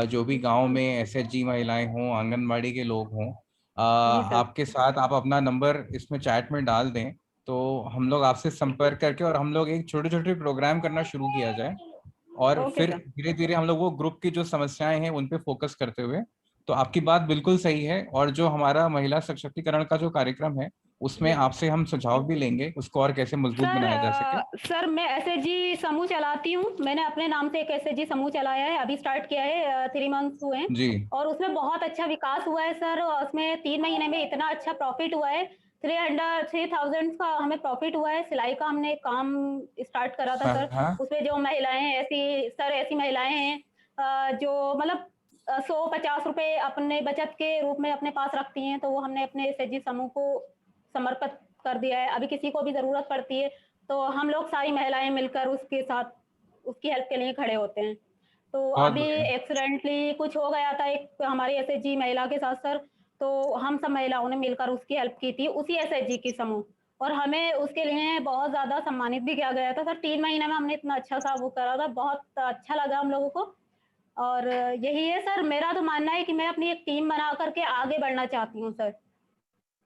जो भी गांव में एसएचजी महिलाएं हों, आंगनबाड़ी के लोग हों, जी सर आपके साथ आप अपना नंबर इसमें चैट में डाल दें, तो हम लोग आपसे संपर्क करके और हम लोग एक छोटे छोटे प्रोग्राम करना शुरू किया जाए और ओके फिर सर धीरे धीरे हम लोग वो ग्रुप की जो समस्याएं हैं उन पे फोकस करते हुए। तो आपकी बात बिल्कुल सही है और जो हमारा महिला सशक्तिकरण का जो कार्यक्रम है उसमें आपसे हम सुझाव भी लेंगे उसको और कैसे मजबूत सर बनाया जा सके। सर मैं एसएचजी समूह चलाती हूँ। मैंने अपने नाम से एक एसएचजी समूह चलाया है, अभी स्टार्ट किया है, 3 मंथ्स हुए हैं जी। और उसमें बहुत अच्छा विकास हुआ है सर। उसमें 3 महीने में इतना अच्छा प्रॉफिट हुआ है, 3,000 का हमें प्रॉफिट हुआ है। सिलाई का हमने काम स्टार्ट करा था हाँ सर। हाँ। उसमें जो महिलाएं हैं, ऐसी महिलाएं हैं जो मतलब 100-50 रुपए अपने बचत के रूप में अपने पास रखती हैं, तो वो हमने अपने एसएचजी समूह को समर्पित कर दिया है। अभी किसी को भी ज़रूरत पड़ती है तो हम लोग सारी महिलाएं मिलकर उसके साथ उसकी हेल्प के लिए खड़े होते हैं। तो बहुत अभी बढ़िया। एक्सीडेंटली कुछ हो गया था एक हमारी एसएचजी महिला के साथ सर, तो हम सब महिलाओं ने मिलकर उसकी हेल्प की थी, उसी एसएचजी की समूह, और हमें उसके लिए बहुत ज़्यादा सम्मानित भी किया गया था सर। 3 महीने में हमने इतना अच्छा सा वो करा था, बहुत अच्छा लगा हम लोगों को। और यही है सर, मेरा तो मानना है कि मैं अपनी एक टीम बना करके आगे बढ़ना चाहती हूँ सर।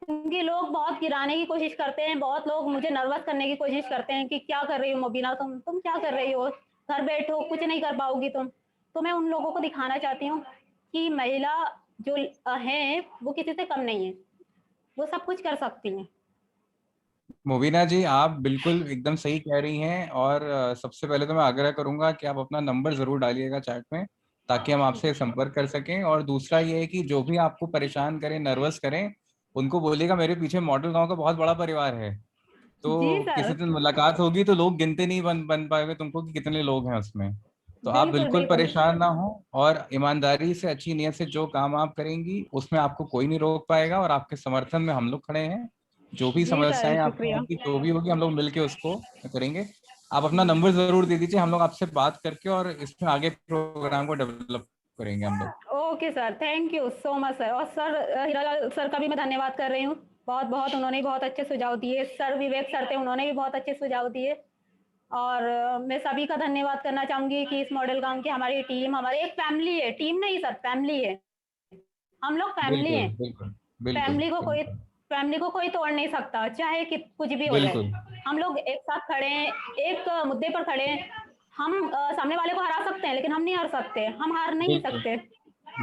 क्योंकि लोग बहुत गिराने की कोशिश करते हैं, बहुत लोग मुझे नर्वस करने की कोशिश करते हैं कि क्या कर रही हो मुबीना, तुम क्या कर रही हो, घर बैठो, कुछ नहीं कर पाओगी तुम। तो मैं उन लोगों को दिखाना चाहती हूँ कि महिला जो हैं वो किसी से कम नहीं है, वो सब कुछ कर सकती हैं। मुबीना जी, आप बिल्कुल एकदम सही कह रही हैं और सबसे पहले तो मैं आग्रह करूंगा कि आप अपना नंबर जरूर डालिएगा चैट में ताकि हम आपसे संपर्क कर सकें। और दूसरा ये है कि जो भी आपको परेशान करें, नर्वस करें, उनको बोलिएगा मेरे पीछे मॉडल गांव का बहुत बड़ा परिवार है। जी तो सर, किसी दिन मुलाकात होगी तो लोग गिनते नहीं बन पाएंगे तुमको कि कितने लोग हैं उसमें। तो आप बिल्कुल बिल्कुल बिल्कुल परेशान ना हो और ईमानदारी से, अच्छी नीयत से जो काम आप करेंगी उसमें आपको कोई नहीं रोक पाएगा और आपके समर्थन में हम लोग खड़े हैं। जो भी जी सर, समस्याएं आपको शुक्रिया। होगी, जो भी होगी, हम लोग मिलके उसको करेंगे। आप अपना नंबर जरूर दे दीजिए, हम लोग आपसे बात करके और इसमें आगे प्रोग्राम को डेवलप करेंगे हम लोग। Okay sir, thank you so much sir. और सर हीरालाल सर का भी मैं धन्यवाद कर रही हूँ, बहुत बहुत, उन्होंने भी बहुत अच्छे सुझाव दिए। सर विवेक सर थे, उन्होंने भी बहुत अच्छे सुझाव दिए। और मैं सभी का धन्यवाद करना चाहूंगी कि इस मॉडल गांव की हमारी टीम, हमारी एक फैमिली है, टीम नहीं सर, फैमिली है, हम लोग फैमिली बिल्कुल हैं। बिल्कुल बिल्कुल फैमिली को कोई बिल्कुल फैमिली को कोई तोड़ नहीं सकता, चाहे कि कुछ भी हो बिल्कुल जाए। हम लोग एक साथ खड़े हैं, एक मुद्दे पर खड़े हैं। हम सामने वाले को हरा सकते हैं लेकिन हम नहीं हार सकते, हम हार नहीं बिल्कुल सकते।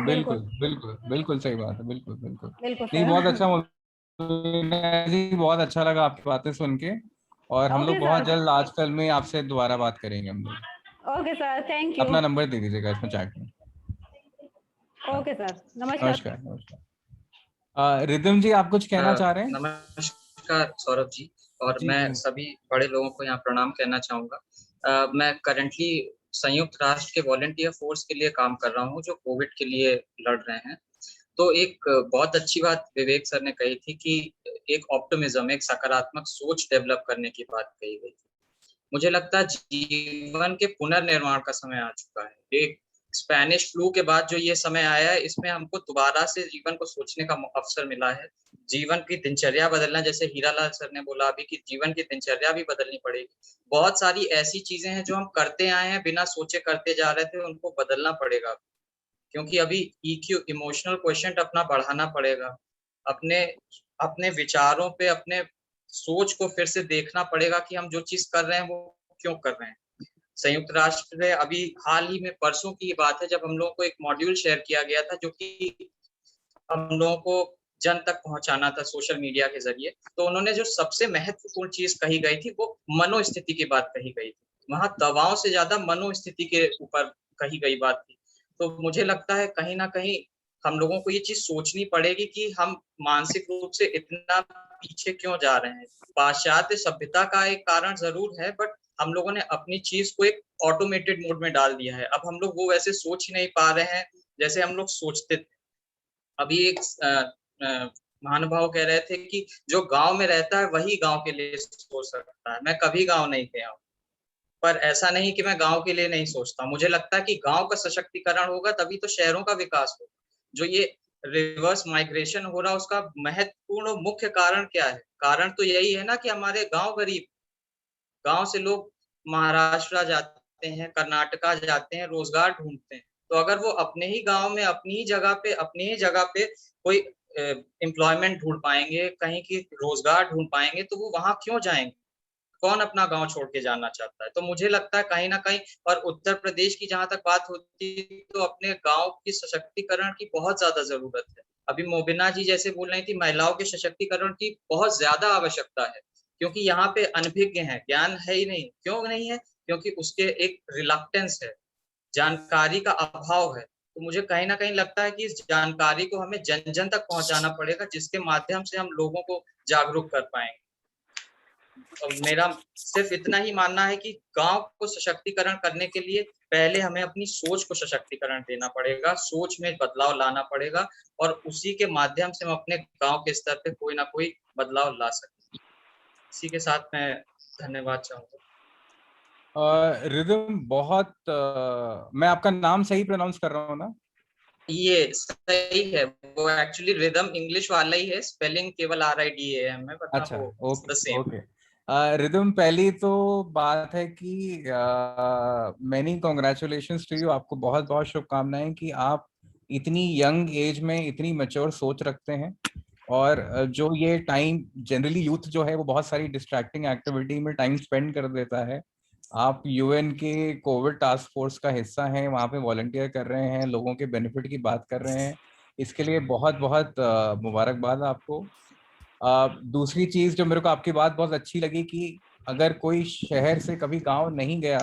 बिल्कुल बिल्कुल बिल्कुल बिल्कुल सही बात है। बिल्कुल बिल्कुल। बिल्कुल नहीं, बहुत सर। अच्छा जी, बहुत अच्छा लगा आपकी बातें सुन के। और हम लोग ओके बहुत सर, जल्द आजकल में आपसे दोबारा बात करेंगे हम लोग। Okay sir, thank you. अपना नंबर दे दीजिएगा इसमें चैट में। हाँ। ओके सर, नमस्कार। नमस्कार नमस्कार। रिदम जी, आप कुछ कहना चाह रहे हैं? नमस्कार सौरभ जी, और जी मैं जी। सभी बड़े लोगों को यहाँ प्रणाम कहना चाहूँगा। मैं करंटली संयुक्त राष्ट्र के वॉलंटियर फोर्स के लिए काम कर रहा हूँ, जो कोविड के लिए लड़ रहे हैं। तो एक बहुत अच्छी बात विवेक सर ने कही थी कि एक ऑप्टिमिज्म, एक सकारात्मक सोच डेवलप करने की बात कही गई थी। मुझे लगता है जीवन के पुनर्निर्माण का समय आ चुका है। एक स्पेनिश फ्लू के बाद जो ये समय आया है, इसमें हमको दोबारा से जीवन को सोचने का अवसर मिला है। जीवन की दिनचर्या बदलना, जैसे हीरालाल सर ने बोला अभी कि जीवन की दिनचर्या भी बदलनी पड़ेगी। बहुत सारी ऐसी चीजें हैं जो हम करते आए हैं, बिना सोचे करते जा रहे थे, उनको बदलना पड़ेगा। क्योंकि अभी ईक्यू, इमोशनल क्वेश्चन अपना बढ़ाना पड़ेगा। अपने अपने विचारों पे, अपने सोच को फिर से देखना पड़ेगा कि हम जो चीज़ कर रहे हैं, वो क्यों कर रहे हैं। संयुक्त राष्ट्र में अभी हाल ही में परसों की बात है, जब हम लोगों को एक मॉड्यूल शेयर किया गया था, जो कि हम लोगों को जन तक पहुँचाना था सोशल मीडिया के ज़रिए। तो उन्होंने जो सबसे महत्वपूर्ण चीज़ कही गई थी, वो मनोस्थिति की बात कही गई थी। वहाँ दवाओं से ज़्यादा मनोस्थिति के ऊपर कही गई बात थी। तो मुझे लगता है कहीं न कहीं हम लोगों को ये चीज़ सोचनी पड़ेगी कि हम मानसिक रूप से इतना पीछे क्यों जा रहे हैं। पाश्चात्य सभ्यता का एक कारण ज़रूर है, बट हम लोगों ने अपनी चीज़ को एक ऑटोमेटेड मोड में डाल दिया है। अब हम लोग वो वैसे सोच ही नहीं पा रहे हैं, जैसे हम लोग सोचते थे। अभी एक महानुभाव कह रहे थे कि जो गाँव में रहता है, वही गाँव के लिए सोच सकता है। मैं कभी गाँव नहीं गया हूँ। पर ऐसा नहीं कि मैं गांव के लिए नहीं सोचता। मुझे लगता है कि गांव का सशक्तिकरण होगा तभी तो शहरों का विकास होगा। जो ये रिवर्स माइग्रेशन हो रहा है उसका महत्वपूर्ण मुख्य कारण क्या है? कारण तो यही है ना कि हमारे गांव गरीब, गांव से लोग महाराष्ट्र जाते हैं, कर्नाटका जाते हैं, रोजगार ढूंढते हैं। तो अगर वो अपने ही गांव में अपनी ही जगह पे कोई एम्प्लॉयमेंट ढूंढ पाएंगे, कहीं की रोजगार ढूंढ पाएंगे, तो वो वहां क्यों जाएंगे? कौन अपना गांव छोड़ के जाना चाहता है? तो मुझे लगता है कहीं ना कहीं, और उत्तर प्रदेश की जहां तक बात होती है तो अपने गांव की सशक्तिकरण की बहुत ज्यादा जरूरत है। अभी मोबिना जी जैसे बोल रही थी, महिलाओं के सशक्तिकरण की बहुत ज्यादा आवश्यकता है, क्योंकि यहाँ पे अनभिज्ञ है, ज्ञान है ही नहीं। क्यों नहीं है? क्योंकि उसके एक रिलक्टेंस है, जानकारी का अभाव है। तो मुझे कहीं ना कहीं लगता है कि इस जानकारी को हमें जन जन तक पहुंचाना पड़ेगा, जिसके माध्यम से हम लोगों को जागरूक कर पाएंगे। और मेरा सिर्फ इतना ही मानना है कि गांव को सशक्तिकरण करने के लिए पहले हमें अपनी सोच को सशक्तिकरण देना पड़ेगा, सोच में बदलाव लाना पड़ेगा, और उसी के माध्यम से हम अपने गांव के स्तर पे कोई ना कोई बदलाव ला सकते हैं। इसी के साथ मैं धन्यवाद चाहूंगा। रिदम बहुत मैं आपका नाम सही प्रोनाउंस कर रहा हूँ ना? ये सही है, वो एक्चुअली रिदम इंग्लिश वाला ही है, स्पेलिंग केवल RIDAM है, वरना अच्छा, वो okay the same. Okay. Rhythm, पहली तो बात है कि मैनी कॉन्ग्रेचुलेशंस टू यू, आपको बहुत बहुत शुभकामनाएं कि आप इतनी यंग एज में इतनी मैच्योर सोच रखते हैं। और जो ये टाइम जनरली यूथ जो है वो बहुत सारी डिस्ट्रैक्टिंग एक्टिविटी में टाइम स्पेंड कर देता है। आप UN के कोविड टास्क फोर्स का हिस्सा हैं, वहाँ पे वॉलंटियर कर रहे हैं, लोगों के बेनिफिट की बात कर रहे हैं, इसके लिए बहुत बहुत मुबारकबाद आपको। दूसरी चीज जो मेरे को आपकी बात बहुत अच्छी लगी कि अगर कोई शहर से कभी गांव नहीं गया,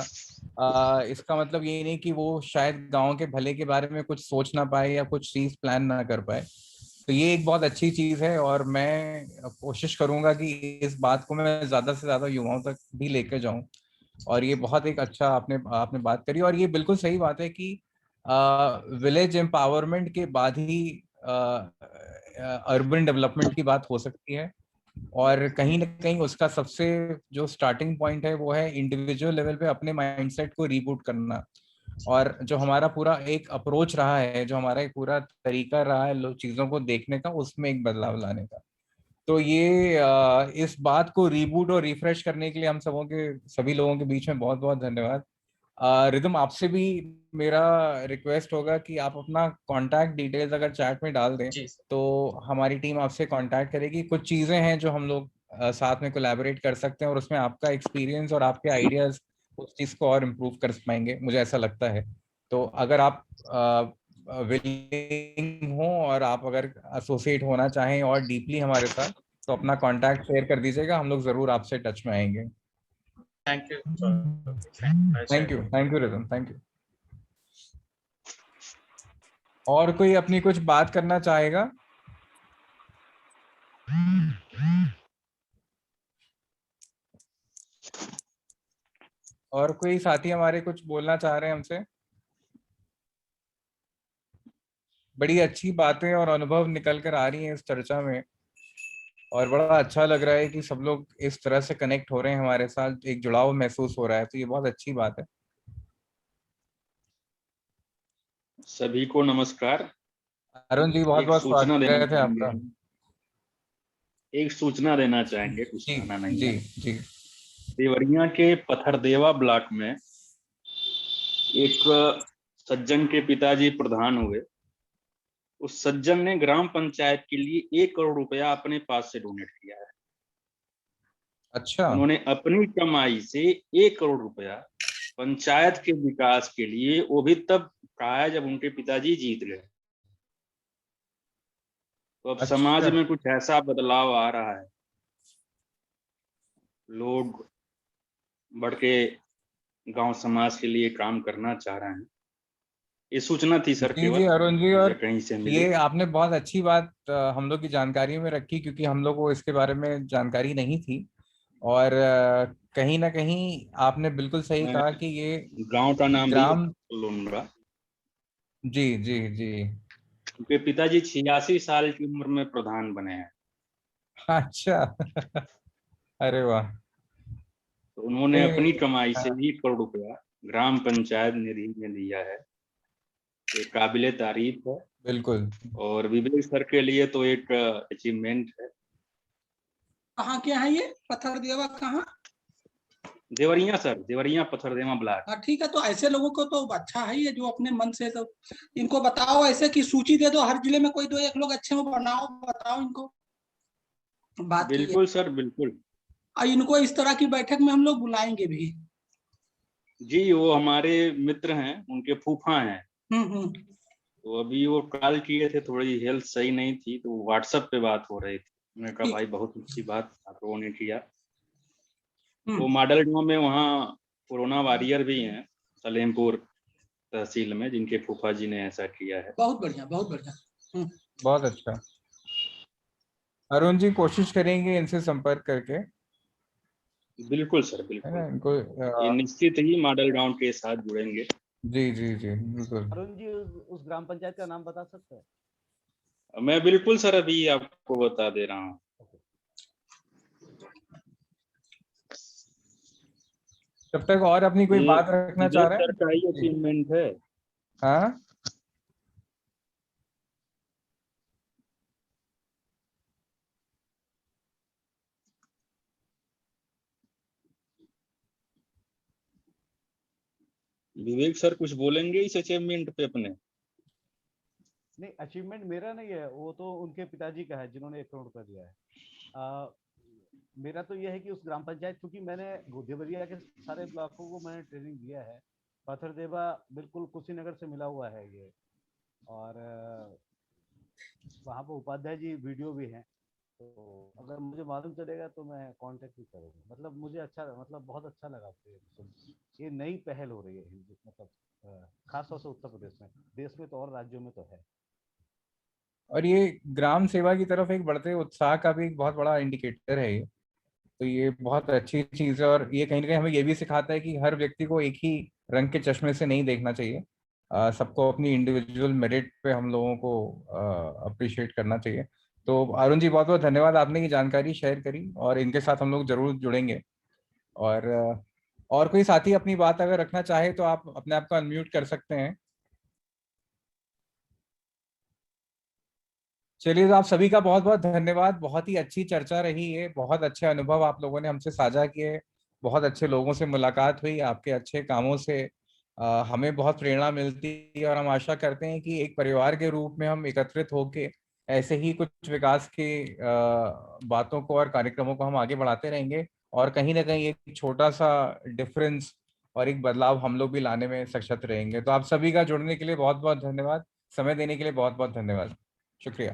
इसका मतलब ये नहीं कि वो शायद गांव के भले के बारे में कुछ सोच ना पाए या कुछ चीज प्लान ना कर पाए। तो ये एक बहुत अच्छी चीज है, और मैं कोशिश करूंगा कि इस बात को मैं ज्यादा से ज्यादा युवाओं तक भी लेकर जाऊं। और ये बहुत एक अच्छा आपने आपने बात करी, और ये बिल्कुल सही बात है कि विलेज एम्पावरमेंट के बाद ही अर्बन डेवलपमेंट की बात हो सकती है। और कहीं ना कहीं उसका सबसे जो स्टार्टिंग पॉइंट है वो है इंडिविजुअल लेवल पे अपने माइंडसेट को रीबूट करना। और जो हमारा पूरा एक अप्रोच रहा है, जो हमारा एक पूरा तरीका रहा है चीजों को देखने का, उसमें एक बदलाव लाने का। तो ये इस बात को रीबूट और रिफ्रेश करने के लिए हम सभी लोगों के बीच में बहुत बहुत धन्यवाद। रिदम, आपसे भी मेरा रिक्वेस्ट होगा कि आप अपना कांटेक्ट डिटेल्स अगर चैट में डाल दें, जी तो हमारी टीम आपसे कांटेक्ट करेगी। कुछ चीजें हैं जो हम लोग साथ में कोलैबोरेट कर सकते हैं, और उसमें आपका एक्सपीरियंस और आपके आइडियाज उस चीज को और इम्प्रूव कर पाएंगे, मुझे ऐसा लगता है। तो अगर आप विलिंग हो और आप अगर एसोसिएट होना चाहें और डीपली हमारे साथ, तो अपना कांटेक्ट शेयर कर दीजिएगा, हम लोग जरूर आपसे टच में आएंगे। Thank you. Thank you rhythm, thank you. और कोई अपनी कुछ बात करना चाहेगा? और कोई साथी हमारे कुछ बोलना चाह रहे हैं हमसे? बड़ी अच्छी बातें और अनुभव निकल कर आ रही हैं इस चर्चा में, और बड़ा अच्छा लग रहा है कि सब लोग इस तरह से कनेक्ट हो रहे हैं हमारे साथ, एक जुड़ाव महसूस हो रहा है, तो ये बहुत अच्छी बात है। सभी को नमस्कार। अरुण जी, बहुत एक बहुत सूचना देना स्वागत है चाहेंगे आपका। एक सूचना देना चाहेंगे, कुछ जी कहना नहीं जी है। जी। देवरिया के पथरदेवा ब्लॉक में एक सज्जन के पिताजी प्रधान हुए। उस सज्जन ने ग्राम पंचायत के लिए 1 करोड़ रुपया अपने पास से डोनेट किया है। अच्छा। उन्होंने अपनी कमाई से 1 करोड़ रुपया पंचायत के विकास के लिए, वो भी तब कहा जब उनके पिताजी जीत गए। तो अब समाज अच्छा। में कुछ ऐसा बदलाव आ रहा है, लोग बढ़ के गांव समाज के लिए काम करना चाह रहे हैं। ये सूचना थी सर, जी जी केवल अरुण जी, मुझे और कहीं से मिली। ये आपने बहुत अच्छी बात हम लोग की जानकारी में रखी, क्योंकि हम लोग को इसके बारे में जानकारी नहीं थी। और कहीं ना कहीं आपने बिल्कुल सही मैं कहा कि ये गांव का नाम भी ग्राम। लूंगा। जी जी जी। उनके पिताजी 86 साल की उम्र में प्रधान बने हैं। अच्छा। अरे वाह। तो उन्होंने ये- अपनी कमाई से हाँ। 1 करोड़ रुपया ग्राम पंचायत निधि में दिया है, ये काबिले तारीफ है। बिल्कुल। और विवेक सर के लिए तो एक अचीवमेंट है। कहाँ के हैं ये पत्थरदेवा कहाँ? Deoria sir, Deoria Pathardeva block. हाँ ठीक है, तो ऐसे लोगों को तो अच्छा है ये जो अपने मन से, तो इनको बताओ ऐसे की सूची दे दो, हर जिले में कोई 2-1 लोग अच्छे हो बनाओ, बताओ इनको बात की है। बिल्कुल सर, बिल्कुल और इनको इस तरह की बैठक में हम लोग बुलाएंगे भी। जी। वो हमारे मित्र हैं, उनके फूफा हैं। हम्म। तो अभी वो कॉल किए थे, थोड़ी हेल्थ सही नहीं थी, तो व्हाट्सएप पे बात हो रही थी। मैंने कहा ठीक। भाई बहुत अच्छी बात आप लोगों ने किया। वो हम्म, मॉडल गांव में वहाँ कोरोना वॉरियर भी हैं, सलेमपुर तहसील में, जिनके फूफा जी ने ऐसा किया है। बहुत बढ़िया, बहुत बढ़िया। बहुत अच्छा। अरुण जी कोशिश करेंगे इनसे संपर्क करके, बिल्कुल सर, है बिल्कुल। ना, इनको ये निश्चित ही मॉडल गांव के साथ जुड़ेंगे। जी जी जी बिल्कुल। अरुण जी उस ग्राम पंचायत का नाम बता सकते हैं? मैं बिल्कुल सर अभी आपको बता दे रहा हूँ। तब तक और अपनी कोई ये बात रखना चाह विवेक रहे सर का ही हैं? अचीवमेंट है। हाँ विवेक सर कुछ बोलेंगे इस अचीवमेंट पे अपने? नहीं, अचीवमेंट मेरा नहीं है, वो तो उनके पिताजी का है जिन्होंने 1 करोड़ रुपया दिया है। मेरा तो यह है कि उस ग्राम पंचायत, क्योंकि मैंने देवरिया के सारे ब्लॉकों को मैंने ट्रेनिंग दिया है। पत्थरदेवा बिल्कुल कुशीनगर से मिला हुआ है ये, और वहाँ पर उपाध्याय जी वीडियो भी हैं, तो अगर मुझे मालूम चलेगा तो मैं कांटेक्ट भी करूँगा। मतलब मुझे अच्छा, मतलब बहुत अच्छा लगा ये नई पहल हो रही है, मतलब खासतौर से उत्तर प्रदेश में, देश में तो और राज्यों में तो है। और ये ग्राम सेवा की तरफ एक बढ़ते उत्साह का भी एक बहुत बड़ा इंडिकेटर है ये। तो ये बहुत अच्छी चीज है, और ये कहीं ना कहीं हमें ये भी सिखाता है कि हर व्यक्ति को एक ही रंग के चश्मे से नहीं देखना चाहिए। सबको अपनी इंडिविजुअल मेरिट पे हम लोगों को अप्रिशिएट करना चाहिए। तो अरुण जी बहुत बहुत धन्यवाद, आपने ये जानकारी शेयर करी, और इनके साथ हम लोग जरूर जुड़ेंगे। और कोई साथी अपनी बात अगर रखना चाहे तो आप अपने आप को अनम्यूट कर सकते हैं। चलिए, तो आप सभी का बहुत बहुत धन्यवाद। बहुत ही अच्छी चर्चा रही है, बहुत अच्छे अनुभव आप लोगों ने हमसे साझा किए, बहुत अच्छे लोगों से मुलाकात हुई, आपके अच्छे कामों से हमें बहुत प्रेरणा मिलती है, और हम आशा करते हैं कि एक परिवार के रूप में हम एकत्रित होके ऐसे ही कुछ विकास के बातों को और कार्यक्रमों को हम आगे बढ़ाते रहेंगे, और कहीं ना कहीं एक छोटा सा डिफरेंस और एक बदलाव हम लोग भी लाने में सक्षम रहेंगे। तो आप सभी का जुड़ने के लिए बहुत बहुत धन्यवाद, समय देने के लिए बहुत बहुत धन्यवाद, शुक्रिया।